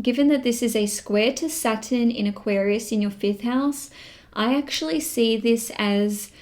given that this is a square to Saturn in Aquarius in your 5th house, I actually see this as,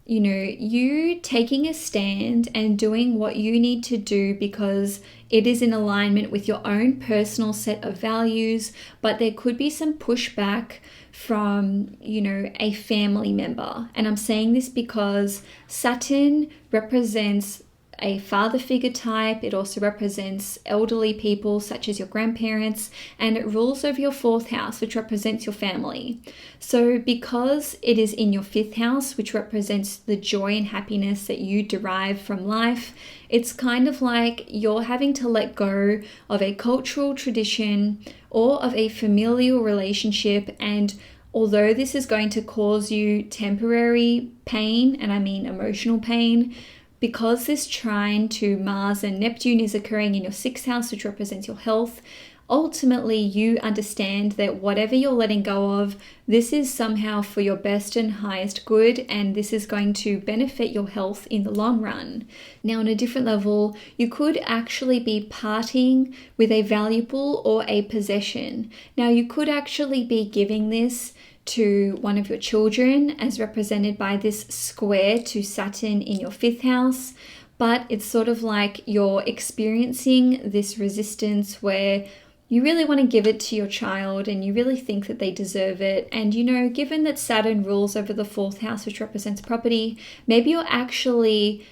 you taking a stand and doing what you need to do because it is in alignment with your own personal set of values, but there could be some pushback from, a family member. And I'm saying this because Saturn represents a father figure type. It also represents elderly people such as your grandparents, and it rules over your 4th house, which represents your family. So because it is in your 5th house, which represents the joy and happiness that you derive from life, it's kind of like you're having to let go of a cultural tradition or of a familial relationship. And although this is going to cause you temporary pain, and I mean emotional pain, because this trine to Mars and Neptune is occurring in your 6th house, which represents your health, ultimately you understand that whatever you're letting go of, this is somehow for your best and highest good, and this is going to benefit your health in the long run. Now, on a different level, you could actually be parting with a valuable or a possession. Now, you could actually be giving this to one of your children, as represented by this square to Saturn in your 5th house, but it's sort of like you're experiencing this resistance where you really want to give it to your child and you really think that they deserve it. And given that Saturn rules over the 4th house, which represents property, maybe you're actually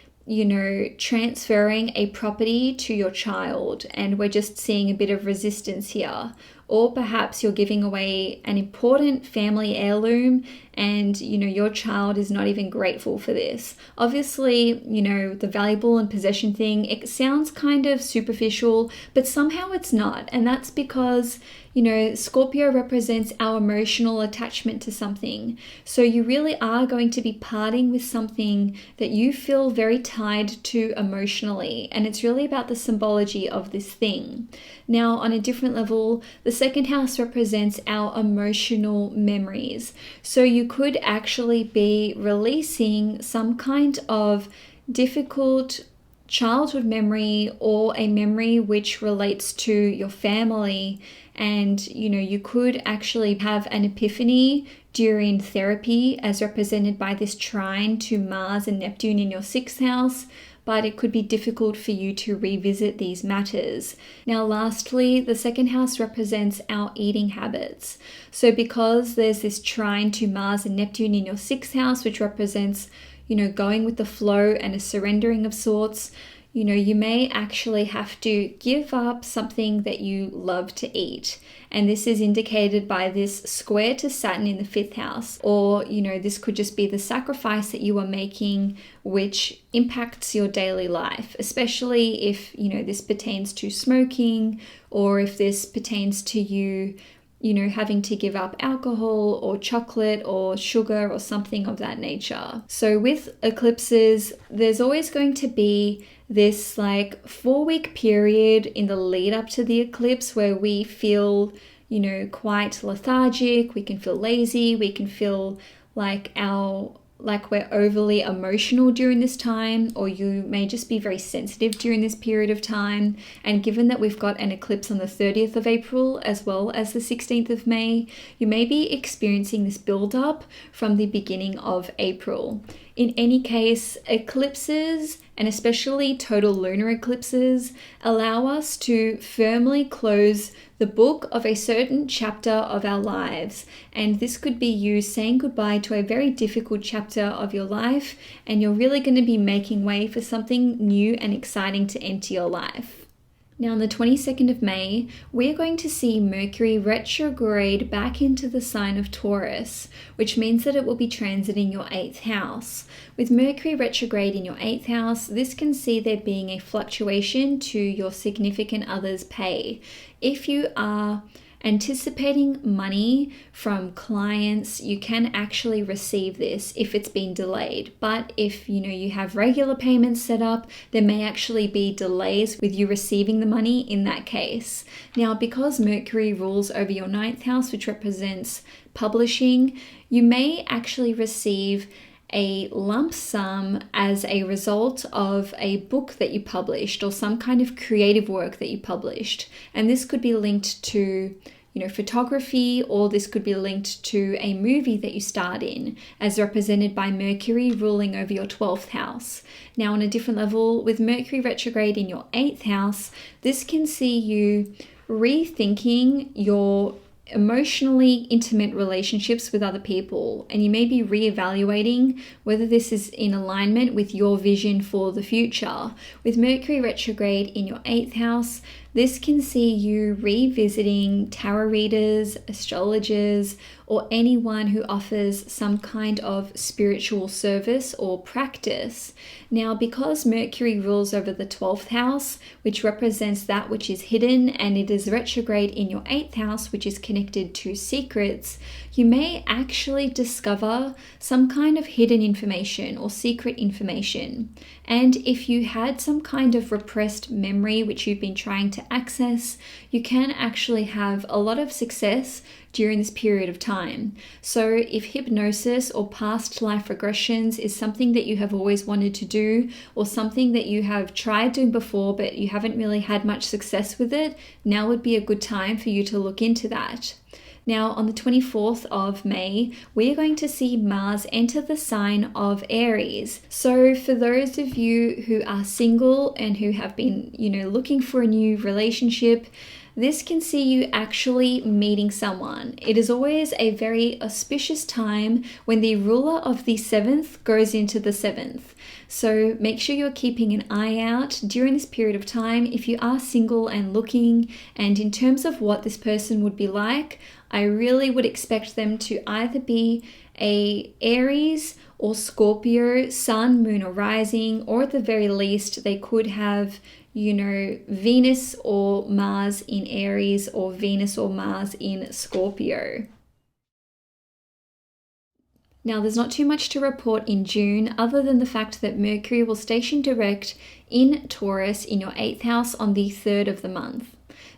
transferring a property to your child, and we're just seeing a bit of resistance here. Or perhaps you're giving away an important family heirloom and, your child is not even grateful for this. Obviously, the valuable and possession thing, it sounds kind of superficial, but somehow it's not. And that's because, Scorpio represents our emotional attachment to something. So you really are going to be parting with something that you feel very tied to emotionally. And it's really about the symbology of this thing. Now, on a different level, the 2nd house represents our emotional memories. So you could actually be releasing some kind of difficult childhood memory or a memory which relates to your family. And, you could actually have an epiphany during therapy, as represented by this trine to Mars and Neptune in your 6th house. But it could be difficult for you to revisit these matters. Now, lastly, the 2nd house represents our eating habits. So because there's this trine to Mars and Neptune in your 6th house, which represents, going with the flow and a surrendering of sorts, you may actually have to give up something that you love to eat. And this is indicated by this square to Saturn in the 5th house. Or, this could just be the sacrifice that you are making, which impacts your daily life, especially if, this pertains to smoking, or if this pertains to you, having to give up alcohol or chocolate or sugar or something of that nature. So with eclipses, there's always going to be this 4-week period in the lead up to the eclipse where we feel, quite lethargic, we can feel lazy, we can feel like our like we're overly emotional during this time, or you may just be very sensitive during this period of time. And given that we've got an eclipse on the 30th of April as well as the 16th of May, you may be experiencing this build-up from the beginning of April. In any case, eclipses, and especially total lunar eclipses, allow us to firmly close the book of a certain chapter of our lives. And this could be you saying goodbye to a very difficult chapter of your life, and you're really going to be making way for something new and exciting to enter your life. Now, on the 22nd of May, we're going to see Mercury retrograde back into the sign of Taurus, which means that it will be transiting your 8th house. With Mercury retrograde in your 8th house, this can see there being a fluctuation to your significant other's pay. If you are anticipating money from clients, you can actually receive this if it's been delayed. But if you have regular payments set up, there may actually be delays with you receiving the money in that case. Now, because Mercury rules over your 9th house, which represents publishing, you may actually receive a lump sum as a result of a book that you published or some kind of creative work that you published. And this could be linked to photography, or this could be linked to a movie that you starred in, as represented by Mercury ruling over your 12th house. Now, on a different level, with Mercury retrograde in your 8th house, this can see you rethinking your emotionally intimate relationships with other people, and you may be reevaluating whether this is in alignment with your vision for the future. With Mercury retrograde in your 8th house, this can see you revisiting tarot readers, astrologers, or anyone who offers some kind of spiritual service or practice. Now, because Mercury rules over the 12th house, which represents that which is hidden, and it is retrograde in your 8th house, which is connected to secrets, you may actually discover some kind of hidden information or secret information. And if you had some kind of repressed memory which you've been trying to access, you can actually have a lot of success during this period of time. So if hypnosis or past life regressions is something that you have always wanted to do, or something that you have tried doing before but you haven't really had much success with it, now would be a good time for you to look into that. Now, on the 24th of May, we are going to see Mars enter the sign of Aries. So for those of you who are single and who have been, looking for a new relationship, this can see you actually meeting someone. It is always a very auspicious time when the ruler of the 7th goes into the 7th. So make sure you're keeping an eye out during this period of time if you are single and looking. And in terms of what this person would be like, I really would expect them to either be a Aries or Scorpio, sun, moon, or rising, or at the very least, they could have Venus or Mars in Aries, or Venus or Mars in Scorpio. Now, there's not too much to report in June other than the fact that Mercury will station direct in Taurus in your 8th house on the 3rd of the month.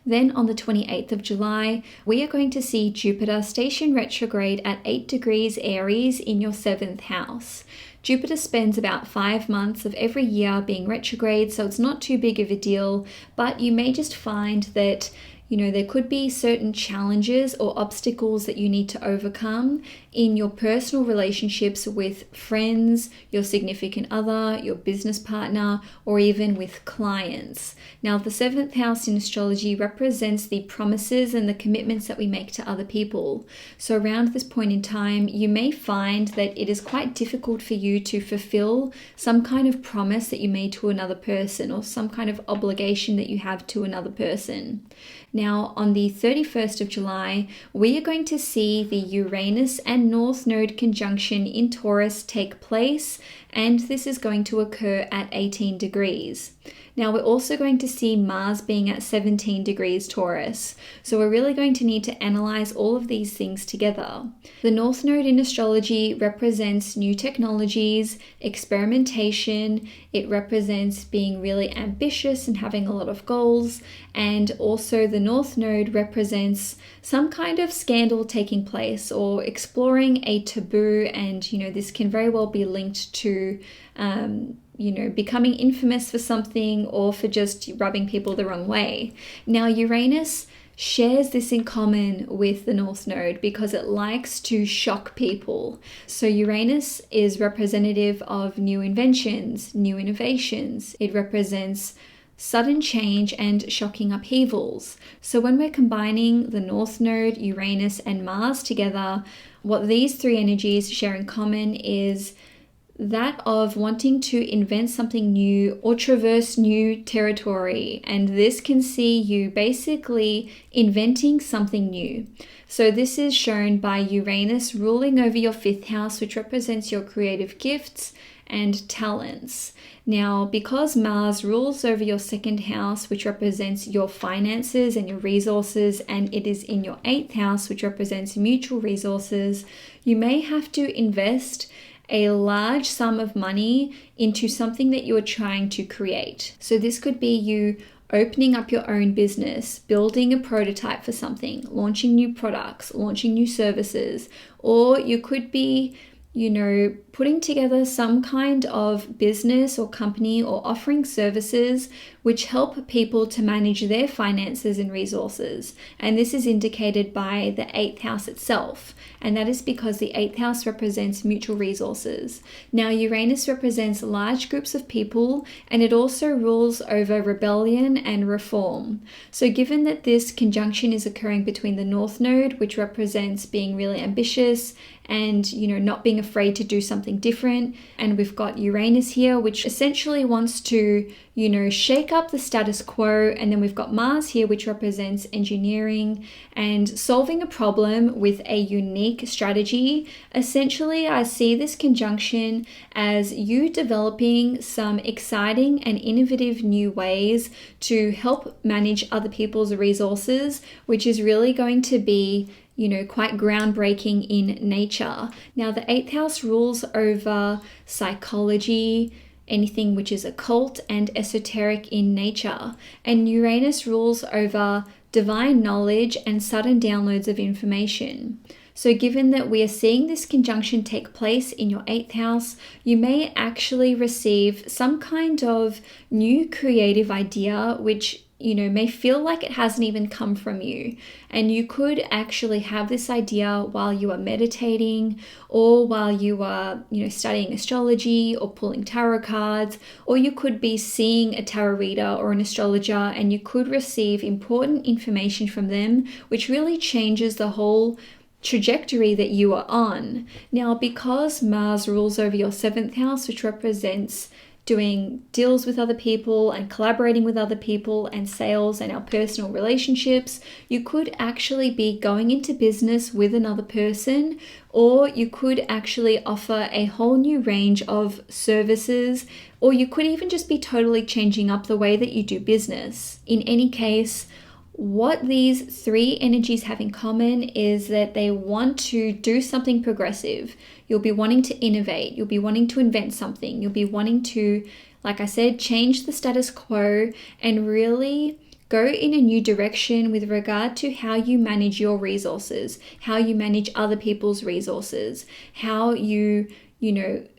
Then on the 28th of July, we are going to see Jupiter station retrograde at 8 degrees Aries in your 7th house. Jupiter spends about 5 months of every year being retrograde, so it's not too big of a deal, but you may just find that there could be certain challenges or obstacles that you need to overcome in your personal relationships with friends, your significant other, your business partner, or even with clients. Now, the 7th house in astrology represents the promises and the commitments that we make to other people. So around this point in time, you may find that it is quite difficult for you to fulfill some kind of promise that you made to another person, or some kind of obligation that you have to another person. Now, on the 31st of July, we are going to see the Uranus and North Node conjunction in Taurus take place, and this is going to occur at 18 degrees. Now we're also going to see Mars being at 17 degrees Taurus, so we're really going to need to analyze all of these things together. The North Node in astrology represents new technologies, experimentation, it represents being really ambitious and having a lot of goals, and also the North Node represents some kind of scandal taking place or exploring a taboo, and this can very well be linked to becoming infamous for something or for just rubbing people the wrong way. Now, Uranus shares this in common with the North Node because it likes to shock people. So Uranus is representative of new inventions, new innovations. It represents sudden change and shocking upheavals. So when we're combining the North Node, Uranus, and Mars together, what these three energies share in common is that of wanting to invent something new or traverse new territory. And this can see you basically inventing something new. So this is shown by Uranus ruling over your 5th house, which represents your creative gifts and talents. Now, because Mars rules over your 2nd house, which represents your finances and your resources, and it is in your 8th house, which represents mutual resources, you may have to invest a large sum of money into something that you are trying to create. So this could be you opening up your own business, building a prototype for something, launching new products, launching new services, or you could be putting together some kind of business or company or offering services which help people to manage their finances and resources. And this is indicated by the 8th house itself. And that is because the 8th house represents mutual resources. Now, Uranus represents large groups of people, and it also rules over rebellion and reform. So given that this conjunction is occurring between the North Node, which represents being really ambitious and not being afraid to do something different, and we've got Uranus here, which essentially wants to shake up the status quo, and then we've got Mars here, which represents engineering and solving a problem with a unique strategy. Essentially, I see this conjunction as you developing some exciting and innovative new ways to help manage other people's resources, which is really going to be quite groundbreaking in nature. Now, the 8th house rules over psychology, anything which is occult and esoteric in nature. And Uranus rules over divine knowledge and sudden downloads of information. So given that we are seeing this conjunction take place in your 8th house, you may actually receive some kind of new creative idea which may feel like it hasn't even come from you. And you could actually have this idea while you are meditating, or while you are, studying astrology or pulling tarot cards, or you could be seeing a tarot reader or an astrologer, and you could receive important information from them, which really changes the whole trajectory that you are on. Now, because Mars rules over your 7th house, which represents doing deals with other people and collaborating with other people and sales and our personal relationships, you could actually be going into business with another person, or you could actually offer a whole new range of services, or you could even just be totally changing up the way that you do business. In any case, what these three energies have in common is that they want to do something progressive. You'll be wanting to innovate. You'll be wanting to invent something. You'll be wanting to, like I said, change the status quo and really go in a new direction with regard to how you manage your resources, how you manage other people's resources, how you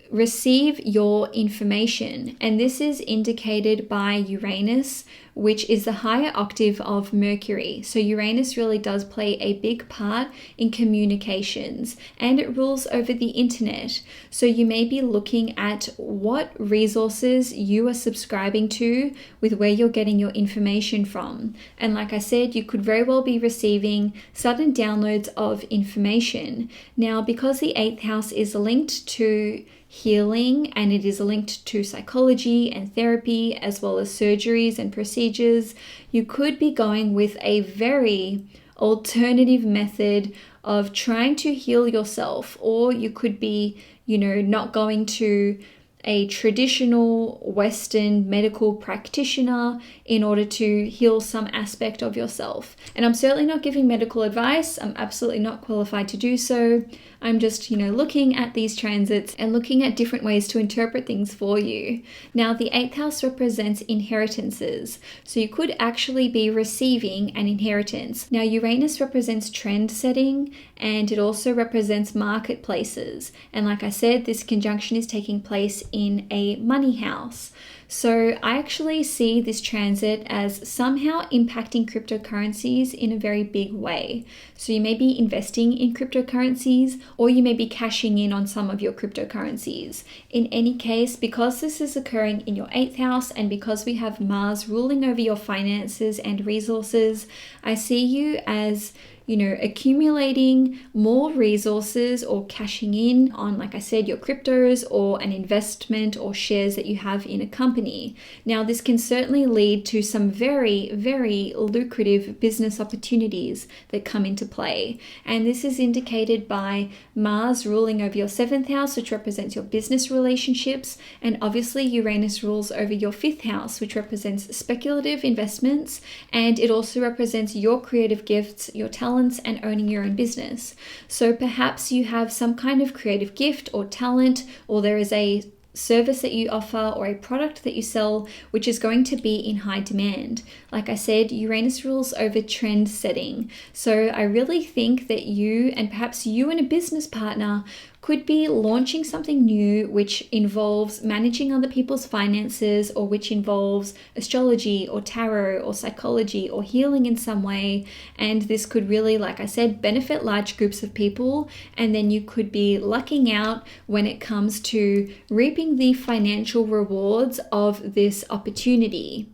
receive your information. And this is indicated by Uranus, which is the higher octave of Mercury. So Uranus really does play a big part in communications, and it rules over the internet. So you may be looking at what resources you are subscribing to with where you're getting your information from. And like I said, you could very well be receiving sudden downloads of information. Now, because the 8th house is linked to healing, and it is linked to psychology and therapy, as well as surgeries and procedures, you could be going with a very alternative method of trying to heal yourself, or you could be, not going to a traditional Western medical practitioner in order to heal some aspect of yourself. And I'm certainly not giving medical advice. I'm absolutely not qualified to do so. I'm just, looking at these transits and looking at different ways to interpret things for you. Now, the 8th house represents inheritances. So you could actually be receiving an inheritance. Now, Uranus represents trend setting, and it also represents marketplaces. And like I said, this conjunction is taking place in a money house. So I actually see this transit as somehow impacting cryptocurrencies in a very big way. So you may be investing in cryptocurrencies, or you may be cashing in on some of your cryptocurrencies. In any case, because this is occurring in your 8th house and because we have Mars ruling over your finances and resources, I see you as accumulating more resources or cashing in on, like I said, your cryptos or an investment or shares that you have in a company. Now, this can certainly lead to some very, very lucrative business opportunities that come into play. And this is indicated by Mars ruling over your 7th house, which represents your business relationships. And obviously, Uranus rules over your 5th house, which represents speculative investments. And it also represents your creative gifts, your talents, and owning your own business. So perhaps you have some kind of creative gift or talent, or there is a service that you offer or a product that you sell which is going to be in high demand. Like I said, Uranus rules over trend setting. So I really think that you, and perhaps you and a business partner, could be launching something new which involves managing other people's finances, or which involves astrology or tarot or psychology or healing in some way. And this could really, like I said, benefit large groups of people. And then you could be lucking out when it comes to reaping the financial rewards of this opportunity.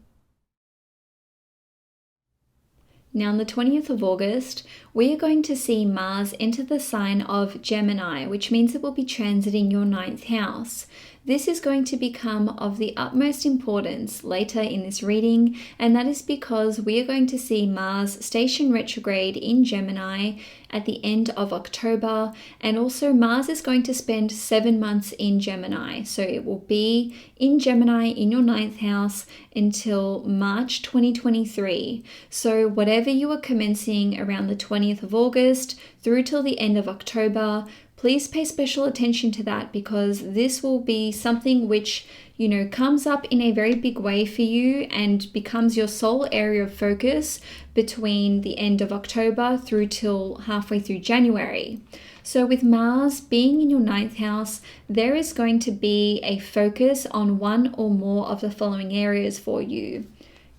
Now, on the 20th of August, we are going to see Mars enter the sign of Gemini, which means it will be transiting your 9th house. This is going to become of the utmost importance later in this reading, and that is because we are going to see Mars station retrograde in Gemini at the end of October, and also Mars is going to spend 7 months in Gemini. So it will be in Gemini in your 9th house until March 2023. So whatever you are commencing around the 20th of August through till the end of October, please pay special attention to that, because this will be something which, comes up in a very big way for you and becomes your sole area of focus between the end of October through till halfway through January. So with Mars being in your 9th house, there is going to be a focus on one or more of the following areas for you.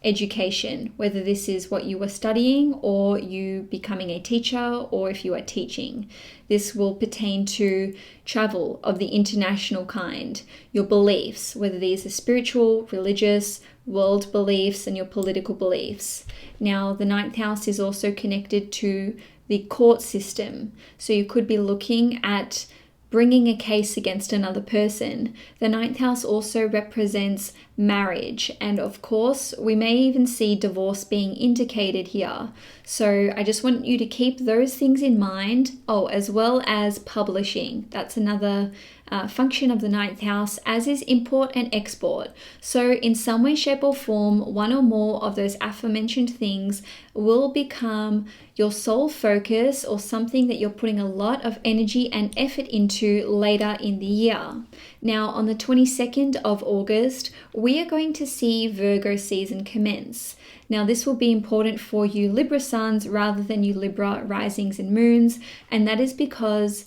Education, whether this is what you are studying or you becoming a teacher, or if you are teaching. This will pertain to travel of the international kind, your beliefs, whether these are spiritual, religious, world beliefs, and your political beliefs. Now, the 9th house is also connected to the court system. So you could be looking at bringing a case against another person. The 9th house also represents marriage, and of course we may even see divorce being indicated here. So I just want you to keep those things in mind. Oh, as well as publishing. That's another function of the 9th house, as is import and export. So in some way, shape or form, one or more of those aforementioned things will become your sole focus, or something that you're putting a lot of energy and effort into later in the year. Now, on the 22nd of August, we are going to see Virgo season commence. Now, this will be important for you Libra suns rather than you Libra risings and moons, and that is because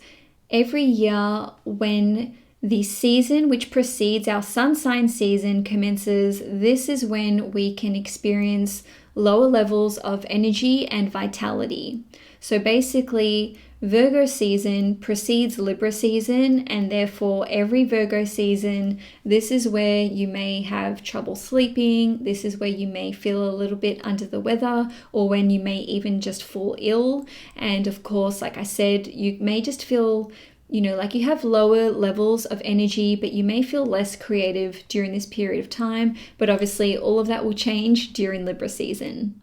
every year when the season which precedes our sun sign season commences, this is when we can experience lower levels of energy and vitality. So basically, Virgo season precedes Libra season, and therefore every Virgo season, this is where you may have trouble sleeping, this is where you may feel a little bit under the weather, or when you may even just fall ill. And of course, like I said, you may just feel like you have lower levels of energy, but you may feel less creative during this period of time. But obviously all of that will change during Libra season.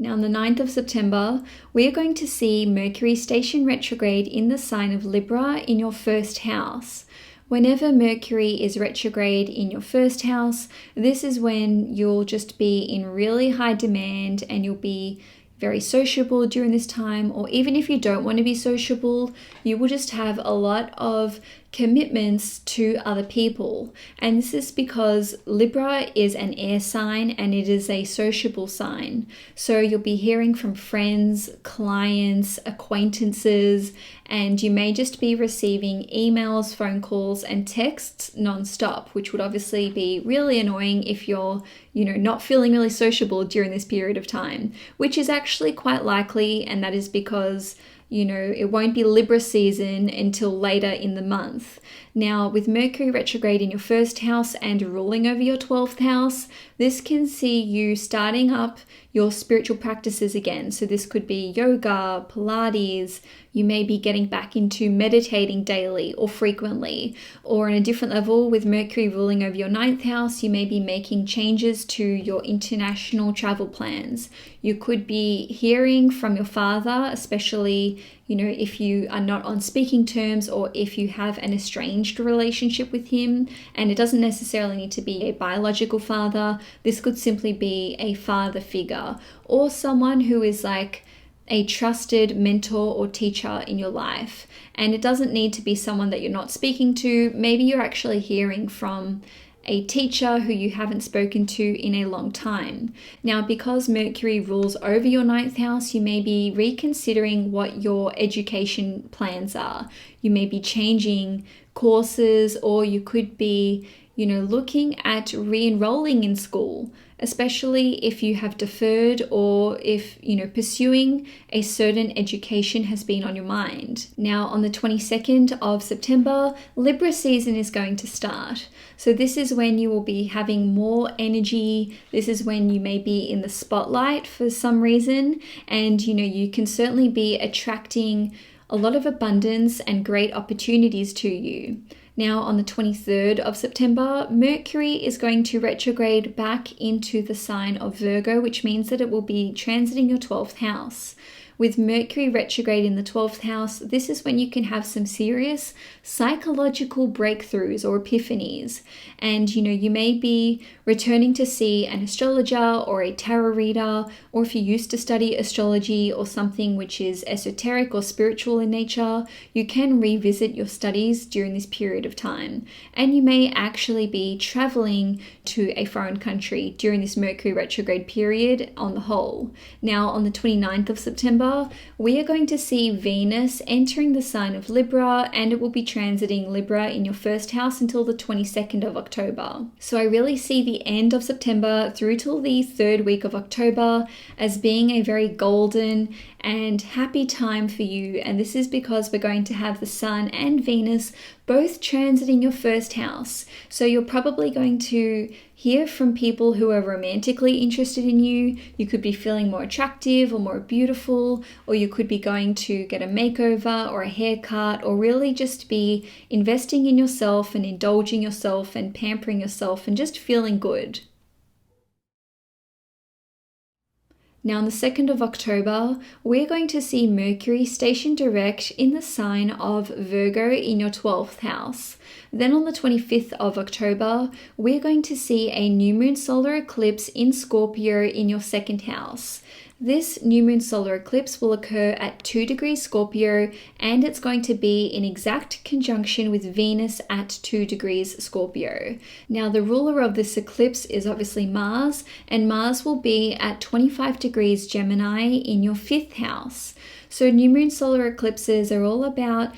Now, on the 9th of September, we are going to see Mercury station retrograde in the sign of Libra in your first house. Whenever Mercury is retrograde in your first house, this is when you'll just be in really high demand and you'll be very sociable during this time, or even if you don't want to be sociable, you will just have a lot of commitments to other people. And this is because Libra is an air sign and it is a sociable sign. So you'll be hearing from friends, clients, acquaintances, and you may just be receiving emails, phone calls, and texts nonstop, which would obviously be really annoying if you're, not feeling really sociable during this period of time, which is actually quite likely, and that is because it won't be Libra season until later in the month. Now, with Mercury retrograde in your first house and ruling over your 12th house, this can see you starting up your spiritual practices again. So this could be yoga, Pilates, you may be getting back into meditating daily or frequently, or on a different level with Mercury ruling over your 9th house, you may be making changes to your international travel plans. You could be hearing from your father, especially if you are not on speaking terms or if you have an estranged relationship with him, and it doesn't necessarily need to be a biological father. This could simply be a father figure or someone who is like a trusted mentor or teacher in your life. And it doesn't need to be someone that you're not speaking to. Maybe you're actually hearing from a teacher who you haven't spoken to in a long time. Now, because Mercury rules over your 9th house, you may be reconsidering what your education plans are. You may be changing courses, or you could be, looking at re-enrolling in school, especially if you have deferred or if, pursuing a certain education has been on your mind. Now, on the 22nd of September, Libra season is going to start. So this is when you will be having more energy. This is when you may be in the spotlight for some reason. And, you can certainly be attracting a lot of abundance and great opportunities to you. Now, on the 23rd of September, Mercury is going to retrograde back into the sign of Virgo, which means that it will be transiting your 12th house. With Mercury retrograde in the 12th house, this is when you can have some serious psychological breakthroughs or epiphanies. And, you may be returning to see an astrologer or a tarot reader, or if you used to study astrology or something which is esoteric or spiritual in nature, you can revisit your studies during this period of time. And you may actually be traveling to a foreign country during this Mercury retrograde period on the whole. Now, on the 29th of September, we are going to see Venus entering the sign of Libra, and it will be transiting Libra in your first house until the 22nd of October. So I really see the end of September through till the 3rd week of October as being a very golden and happy time for you. And this is because we're going to have the Sun and Venus both transiting your first house. So you're probably going to hear from people who are romantically interested in you. You could be feeling more attractive or more beautiful, or you could be going to get a makeover or a haircut, or really just be investing in yourself and indulging yourself and pampering yourself and just feeling good. Now, on the 2nd of October, we're going to see Mercury station direct in the sign of Virgo in your 12th house. Then on the 25th of October, we're going to see a new moon solar eclipse in Scorpio in your 2nd house. This new moon solar eclipse will occur at 2 degrees Scorpio, and it's going to be in exact conjunction with Venus at 2 degrees Scorpio. Now, the ruler of this eclipse is obviously Mars, and Mars will be at 25 degrees Gemini in your 5th house. So new moon solar eclipses are all about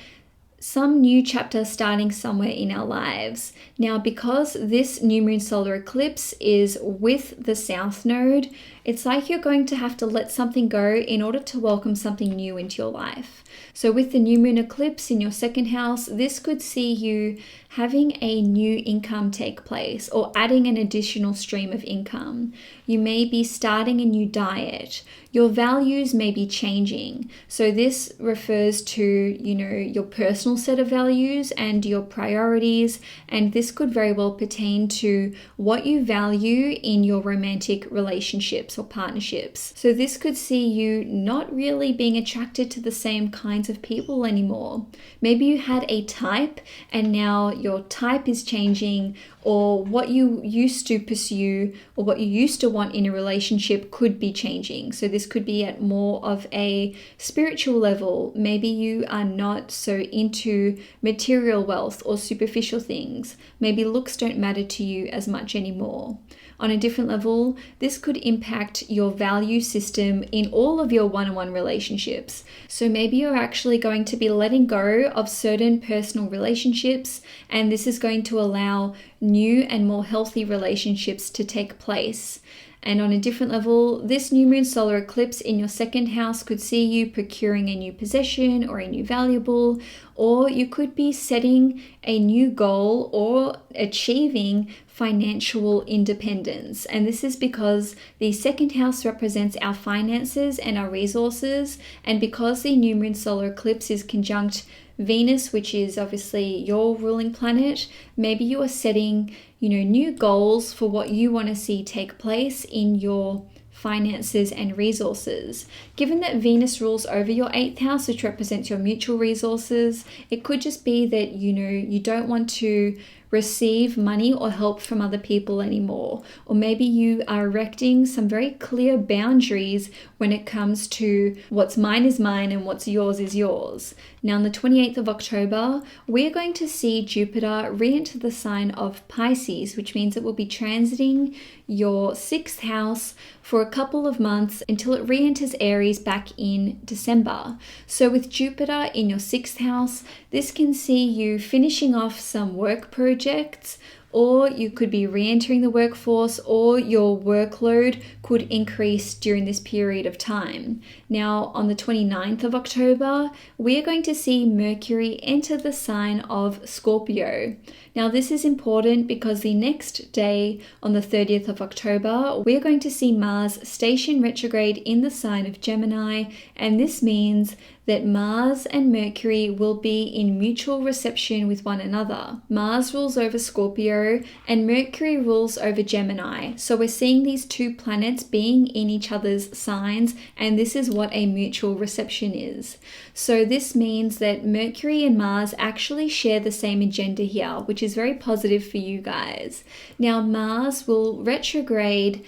some new chapter starting somewhere in our lives. Now, because this new moon solar eclipse is with the South Node, it's like you're going to have to let something go in order to welcome something new into your life. So with the new moon eclipse in your 2nd house, this could see you having a new income take place or adding an additional stream of income. You may be starting a new diet. Your values may be changing. So this refers to, your personal set of values and your priorities, and this could very well pertain to what you value in your romantic relationships. relationships or partnerships. So this could see you not really being attracted to the same kinds of people anymore. Maybe you had a type and now your type is changing, or what you used to pursue or what you used to want in a relationship could be changing. So this could be at more of a spiritual level. Maybe you are not so into material wealth or superficial things. Maybe looks don't matter to you as much anymore. On a different level, this could impact your value system in all of your one-on-one relationships. So maybe you're actually going to be letting go of certain personal relationships, and this is going to allow new and more healthy relationships to take place. And on a different level, this new moon solar eclipse in your second house could see you procuring a new possession or a new valuable, or you could be setting a new goal or achieving financial independence. And this is because the second house represents our finances and our resources. And because the new moon solar eclipse is conjunct Venus, which is obviously your ruling planet, maybe you are setting, new goals for what you want to see take place in your finances and resources. Given that Venus rules over your 8th house, which represents your mutual resources, it could just be that, you don't want to receive money or help from other people anymore. Or maybe you are erecting some very clear boundaries when it comes to what's mine is mine and what's yours is yours. Now, on the 28th of October, we're going to see Jupiter re-enter the sign of Pisces, which means it will be transiting your 6th house for a couple of months until it re-enters Aries back in December. So with Jupiter in your 6th house, this can see you finishing off some work projects, or you could be re-entering the workforce, or your workload could increase during this period of time. Now, on the 29th of October, we are going to see Mercury enter the sign of Scorpio. Now, this is important because the next day, on the 30th of October, we are going to see Mars station retrograde in the sign of Gemini, and this means that Mars and Mercury will be in mutual reception with one another. Mars rules over Scorpio and Mercury rules over Gemini. So we're seeing these two planets being in each other's signs, and this is what a mutual reception is. So this means that Mercury and Mars actually share the same agenda here, which is very positive for you guys. Now, Mars will retrograde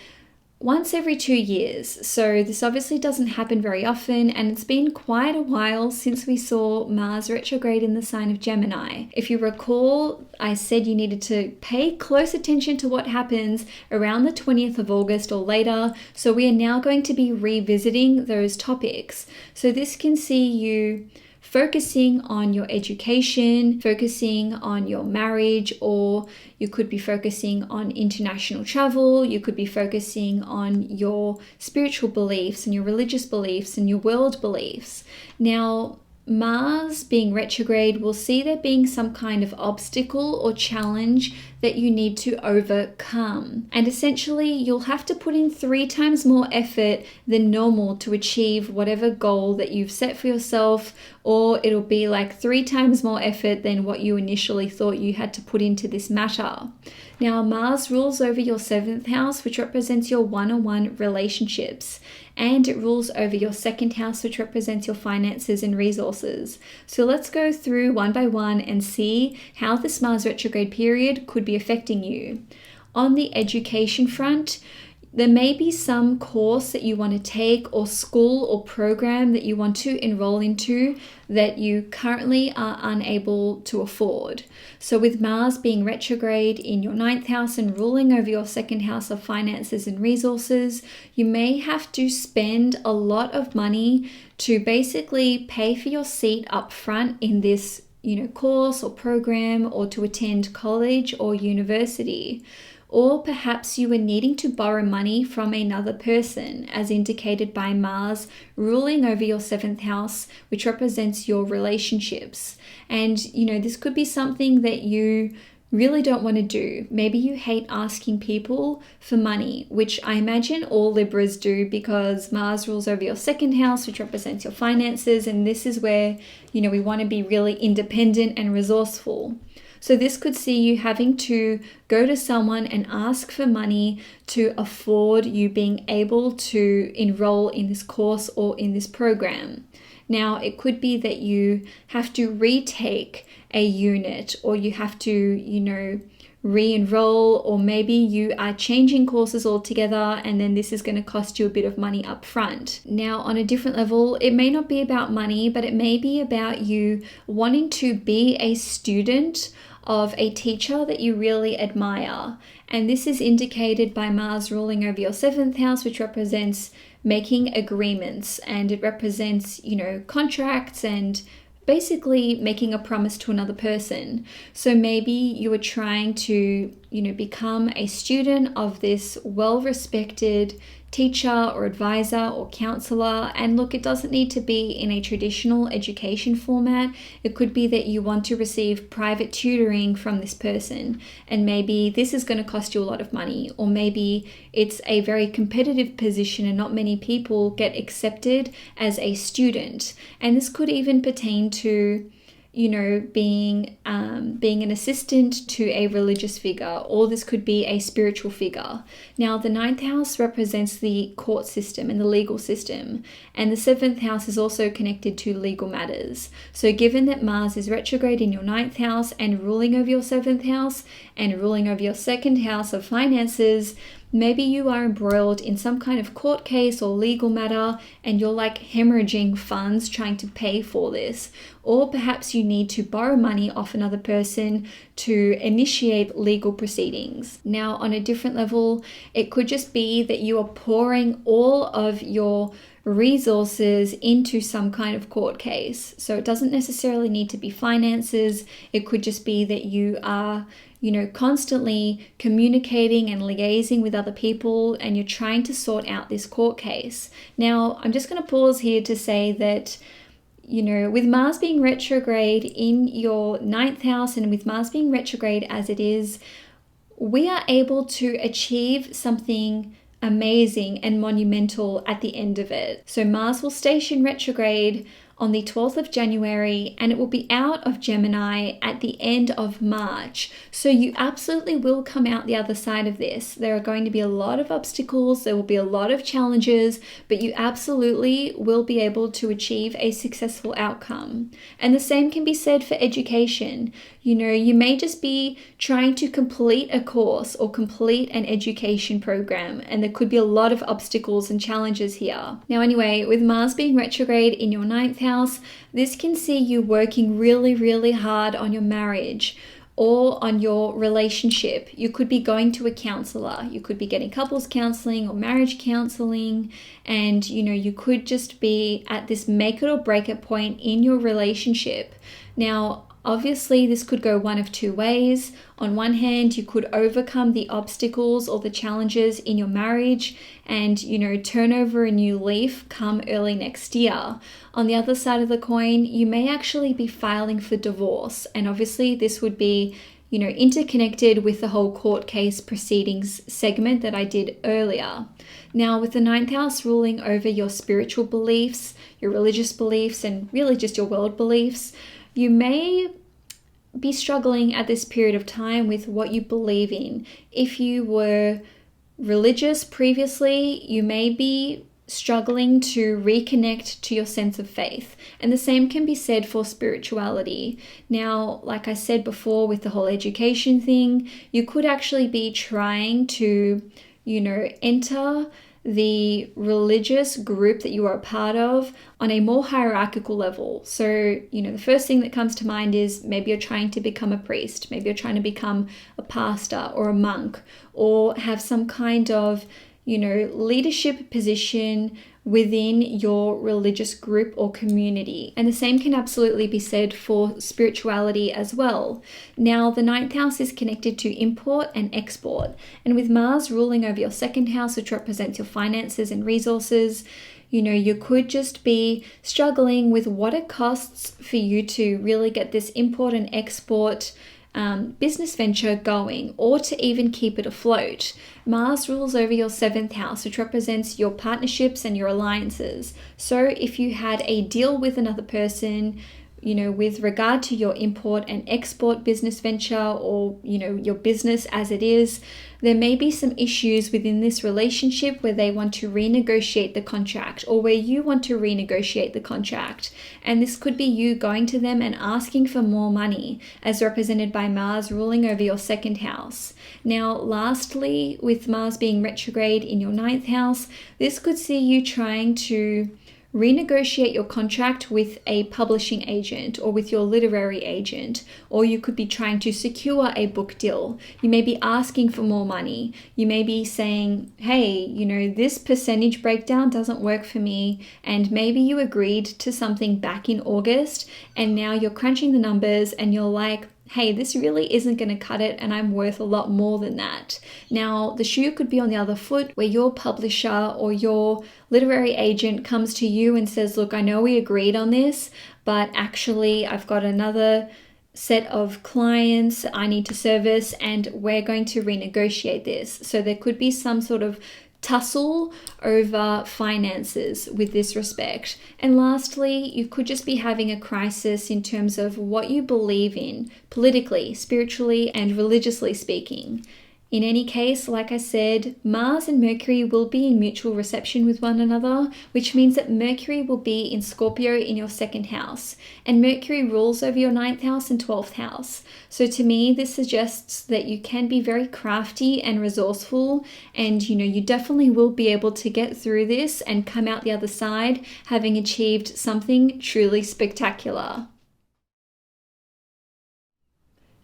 once every 2 years. So this obviously doesn't happen very often, and it's been quite a while since we saw Mars retrograde in the sign of Gemini. If you recall, I said you needed to pay close attention to what happens around the 20th of August or later. So we are now going to be revisiting those topics. So this can see you focusing on your education, focusing on your marriage, or you could be focusing on international travel. You could be focusing on your spiritual beliefs and your religious beliefs and your world beliefs. Now, Mars being retrograde will see there being some kind of obstacle or challenge that you need to overcome. And essentially, you'll have to put in 3 times more effort than normal to achieve whatever goal that you've set for yourself, or it'll be like 3 times more effort than what you initially thought you had to put into this matter. Now, Mars rules over your 7th house, which represents your one-on-one relationships, and it rules over your 2nd house, which represents your finances and resources. So let's go through one by one and see how this Mars retrograde period could be affecting you. On the education front, there may be some course that you want to take or school or program that you want to enroll into that you currently are unable to afford. So with Mars being retrograde in your 9th house and ruling over your 2nd house of finances and resources, you may have to spend a lot of money to basically pay for your seat up front in this course or program, or to attend college or university. Or perhaps you were needing to borrow money from another person, as indicated by Mars ruling over your 7th house, which represents your relationships. And, this could be something that you really don't want to do. Maybe you hate asking people for money, which I imagine all Libras do, because Mars rules over your 2nd house, which represents your finances. And this is where, we want to be really independent and resourceful. So this could see you having to go to someone and ask for money to afford you being able to enroll in this course or in this program. Now, it could be that you have to retake a unit, or you have to, re-enroll, or maybe you are changing courses altogether, and then this is going to cost you a bit of money up front. Now, on a different level, it may not be about money, but it may be about you wanting to be a student of a teacher that you really admire. And this is indicated by Mars ruling over your 7th house, which represents making agreements, and it represents, contracts and basically making a promise to another person. So maybe you are trying to, become a student of this well-respected teacher or advisor or counselor. And look, it doesn't need to be in a traditional education format. It could be that you want to receive private tutoring from this person, and maybe this is going to cost you a lot of money, or maybe it's a very competitive position and not many people get accepted as a student. And this could even pertain to being an assistant to a religious figure, or this could be a spiritual figure. Now, the 9th house represents the court system and the legal system, and the 7th house is also connected to legal matters. So given that Mars is retrograde in your 9th house and ruling over your 7th house and ruling over your 2nd house of finances, maybe you are embroiled in some kind of court case or legal matter, and you're like hemorrhaging funds trying to pay for this. Or perhaps you need to borrow money off another person to initiate legal proceedings. Now, on a different level, it could just be that you are pouring all of your resources into some kind of court case. So it doesn't necessarily need to be finances. It could just be that you are constantly communicating and liaising with other people, and you're trying to sort out this court case. Now, I'm just going to pause here to say that, with Mars being retrograde in your 9th house, and with Mars being retrograde as it is, we are able to achieve something amazing and monumental at the end of it. So Mars will station retrograde on the 12th of January, and it will be out of Gemini at the end of March. So you absolutely will come out the other side of this. There are going to be a lot of obstacles, there will be a lot of challenges, but you absolutely will be able to achieve a successful outcome. And the same can be said for education. You may just be trying to complete a course or complete an education program, and there could be a lot of obstacles and challenges here. Now, anyway, with Mars being retrograde in your 9th house, this can see you working really, really hard on your marriage or on your relationship. You could be going to a counselor, you could be getting couples counseling or marriage counseling, and you could just be at this make it or break it point in your relationship. Now, obviously, this could go one of two ways. On one hand, you could overcome the obstacles or the challenges in your marriage and, turn over a new leaf come early next year. On the other side of the coin, you may actually be filing for divorce. And obviously, this would be, interconnected with the whole court case proceedings segment that I did earlier. Now, with the 9th house ruling over your spiritual beliefs, your religious beliefs, and really just your world beliefs, you may be struggling at this period of time with what you believe in. If you were religious previously, you may be struggling to reconnect to your sense of faith. And the same can be said for spirituality. Now, like I said before with the whole education thing, you could actually be trying to, enter the religious group that you are a part of on a more hierarchical level. So, the first thing that comes to mind is maybe you're trying to become a priest, maybe you're trying to become a pastor or a monk, or have some kind of, leadership position within your religious group or community. And the same can absolutely be said for spirituality as well. Now, the 9th house is connected to import and export. And with Mars ruling over your 2nd house, which represents your finances and resources, you could just be struggling with what it costs for you to really get this import and export business venture going, or to even keep it afloat. Mars rules over your 7th house, which represents your partnerships and your alliances. So if you had a deal with another person, with regard to your import and export business venture, or, your business as it is, there may be some issues within this relationship where they want to renegotiate the contract, or where you want to renegotiate the contract. And this could be you going to them and asking for more money, as represented by Mars ruling over your second house. Now, lastly, with Mars being retrograde in your ninth house, this could see you trying to renegotiate your contract with a publishing agent or with your literary agent, or you could be trying to secure a book deal. You may be asking for more money. You may be saying, hey, this percentage breakdown doesn't work for me, and maybe you agreed to something back in August, and now you're crunching the numbers and you're like, hey, this really isn't going to cut it, and I'm worth a lot more than that. Now, the shoe could be on the other foot, where your publisher or your literary agent comes to you and says, look, I know we agreed on this, but actually I've got another set of clients I need to service, and we're going to renegotiate this. So there could be some sort of tussle over finances with this respect. And lastly, you could just be having a crisis in terms of what you believe in politically, spiritually, and religiously speaking. In any case, like I said, Mars and Mercury will be in mutual reception with one another, which means that Mercury will be in Scorpio in your second house, and Mercury rules over your ninth house and 12th house. So to me, this suggests that you can be very crafty and resourceful, and you definitely will be able to get through this and come out the other side having achieved something truly spectacular.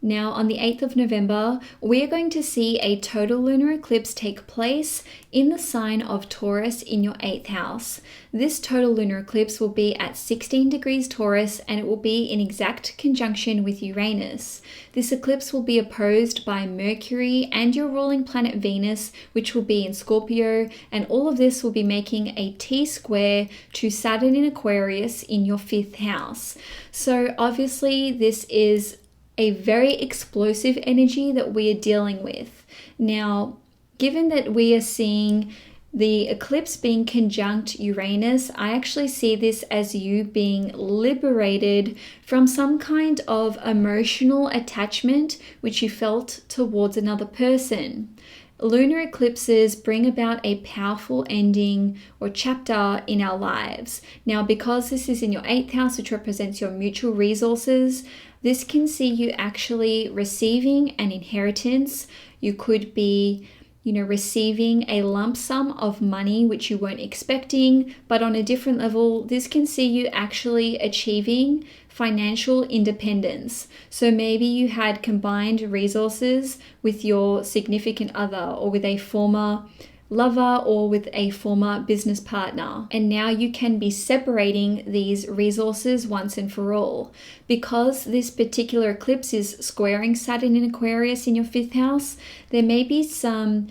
Now, on the 8th of November, we are going to see a total lunar eclipse take place in the sign of Taurus in your 8th house. This total lunar eclipse will be at 16 degrees Taurus, and it will be in exact conjunction with Uranus. This eclipse will be opposed by Mercury and your ruling planet Venus, which will be in Scorpio, and all of this will be making a T-square to Saturn in Aquarius in your 5th house. So obviously this is a very explosive energy that we are dealing with. Now, given that we are seeing the eclipse being conjunct Uranus, I actually see this as you being liberated from some kind of emotional attachment which you felt towards another person. Lunar eclipses bring about a powerful ending or chapter in our lives. Now, because this is in your 8th house, which represents your mutual resources, this can see you actually receiving an inheritance. You could be, receiving a lump sum of money which you weren't expecting, but on a different level, this can see you actually achieving financial independence. So maybe you had combined resources with your significant other, or with a former lover, or with a former business partner, and now you can be separating these resources once and for all. Because this particular eclipse is squaring Saturn in Aquarius in your 5th house, there may be some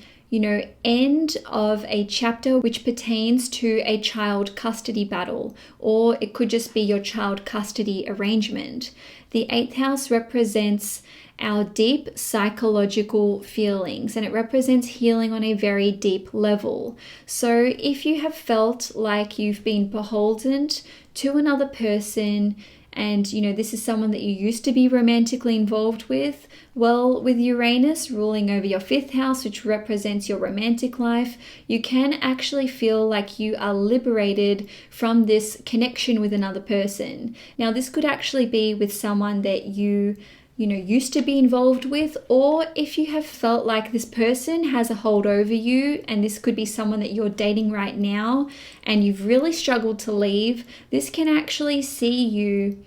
end of a chapter which pertains to a child custody battle, or it could just be your child custody arrangement. The 8th house represents our deep psychological feelings, and it represents healing on a very deep level. So if you have felt like you've been beholden to another person, and this is someone that you used to be romantically involved with, well, with Uranus ruling over your 5th house, which represents your romantic life, you can actually feel like you are liberated from this connection with another person. Now, this could actually be with someone that you used to be involved with, or if you have felt like this person has a hold over you, and this could be someone that you're dating right now and you've really struggled to leave, this can actually see you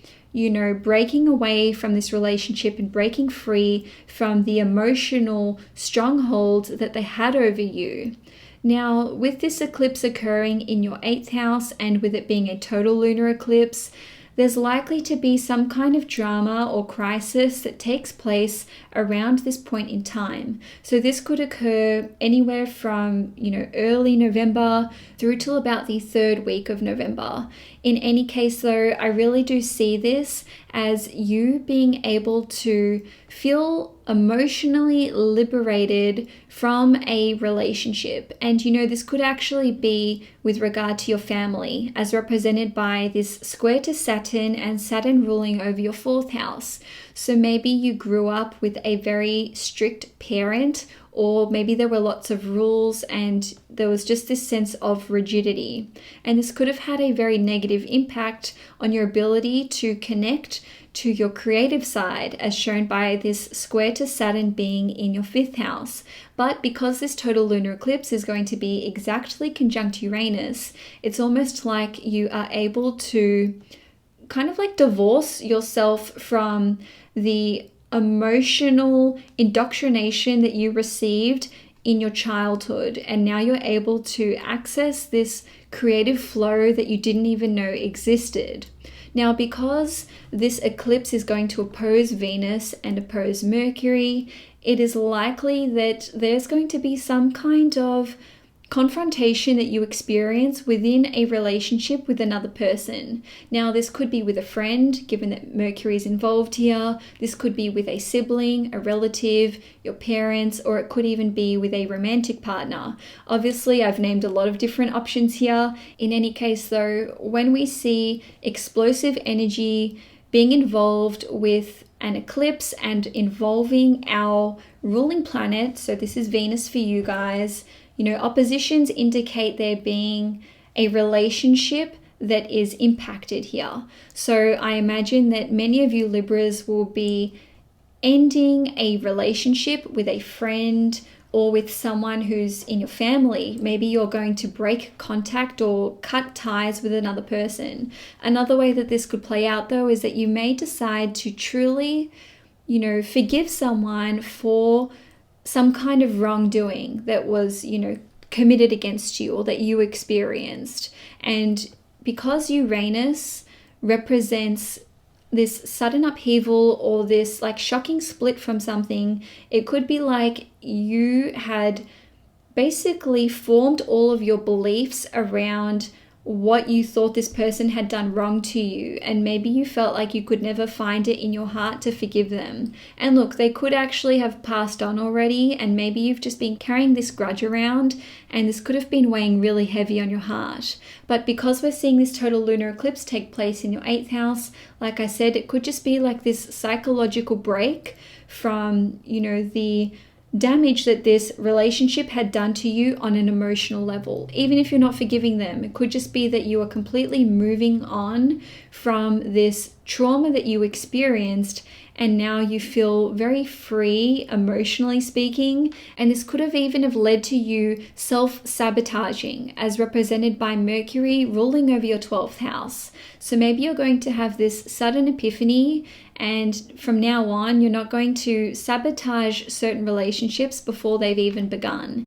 breaking away from this relationship and breaking free from the emotional stronghold that they had over you. Now, with this eclipse occurring in your 8th house, and with it being a total lunar eclipse, there's likely to be some kind of drama or crisis that takes place around this point in time. So this could occur anywhere from, early November through till about the 3rd week of November. In any case though, I really do see this as you being able to feel emotionally liberated from a relationship. And this could actually be with regard to your family, as represented by this square to Saturn and Saturn ruling over your 4th house. So maybe you grew up with a very strict parent, or maybe there were lots of rules and there was just this sense of rigidity. And this could have had a very negative impact on your ability to connect to your creative side, as shown by this square to Saturn being in your 5th house. But because this total lunar eclipse is going to be exactly conjunct Uranus, it's almost like you are able to kind of like divorce yourself from the emotional indoctrination that you received in your childhood, and now you're able to access this creative flow that you didn't even know existed. Now, because this eclipse is going to oppose Venus and oppose Mercury, it is likely that there's going to be some kind of confrontation that you experience within a relationship with another person. Now, this could be with a friend, given that Mercury is involved here. This could be with a sibling, a relative, your parents, or it could even be with a romantic partner. Obviously, I've named a lot of different options here. In any case, though, when we see explosive energy being involved with an eclipse and involving our ruling planet, so this is Venus for you guys, oppositions indicate there being a relationship that is impacted here. So I imagine that many of you Libras will be ending a relationship with a friend or with someone who's in your family. Maybe you're going to break contact or cut ties with another person. Another way that this could play out, though, is that you may decide to truly, forgive someone for some kind of wrongdoing that was, committed against you or that you experienced. And because Uranus represents this sudden upheaval or this like shocking split from something, it could be like you had basically formed all of your beliefs around what you thought this person had done wrong to you, and maybe you felt like you could never find it in your heart to forgive them. And look, they could actually have passed on already, and maybe you've just been carrying this grudge around, and this could have been weighing really heavy on your heart. But because we're seeing this total lunar eclipse take place in your 8th house, like I said, it could just be like this psychological break from, the damage that this relationship had done to you on an emotional level. Even if you're not forgiving them, it could just be that you are completely moving on from this trauma that you experienced, and now you feel very free, emotionally speaking. And this could have even have led to you self-sabotaging, as represented by Mercury ruling over your 12th house. So maybe you're going to have this sudden epiphany, and from now on, you're not going to sabotage certain relationships before they've even begun.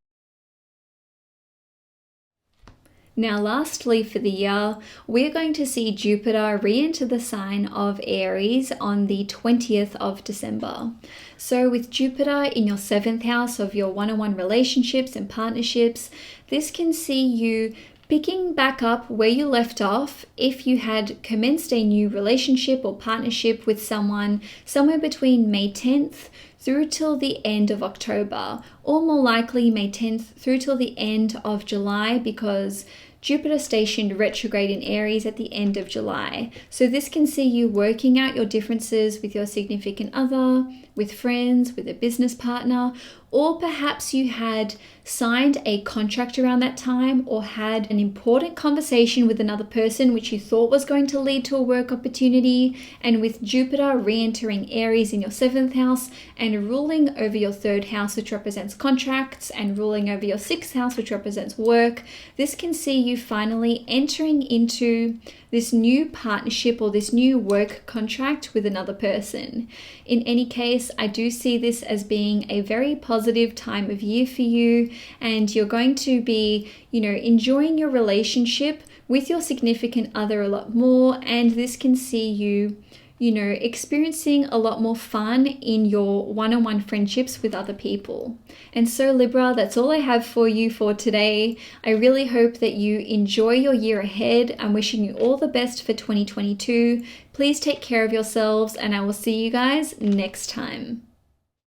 Now, lastly for the year, we're going to see Jupiter re-enter the sign of Aries on the 20th of December. So with Jupiter in your 7th house of your one-on-one relationships and partnerships, this can see you picking back up where you left off if you had commenced a new relationship or partnership with someone somewhere between May 10th through till the end of October, or more likely May 10th through till the end of July, because Jupiter stationed retrograde in Aries at the end of July. So this can see you working out your differences with your significant other, with friends, with a business partner, or perhaps you had signed a contract around that time or had an important conversation with another person which you thought was going to lead to a work opportunity. And with Jupiter re-entering Aries in your 7th house and ruling over your 3rd house, which represents contracts, and ruling over your 6th house, which represents work, this can see you finally entering into this new partnership or this new work contract with another person. In any case, I do see this as being a very positive time of year for you, and you're going to be, enjoying your relationship with your significant other a lot more, and this can see you, experiencing a lot more fun in your one-on-one friendships with other people. And so Libra, that's all I have for you for today. I really hope that you enjoy your year ahead. I'm wishing you all the best for 2022. Please take care of yourselves, and I will see you guys next time.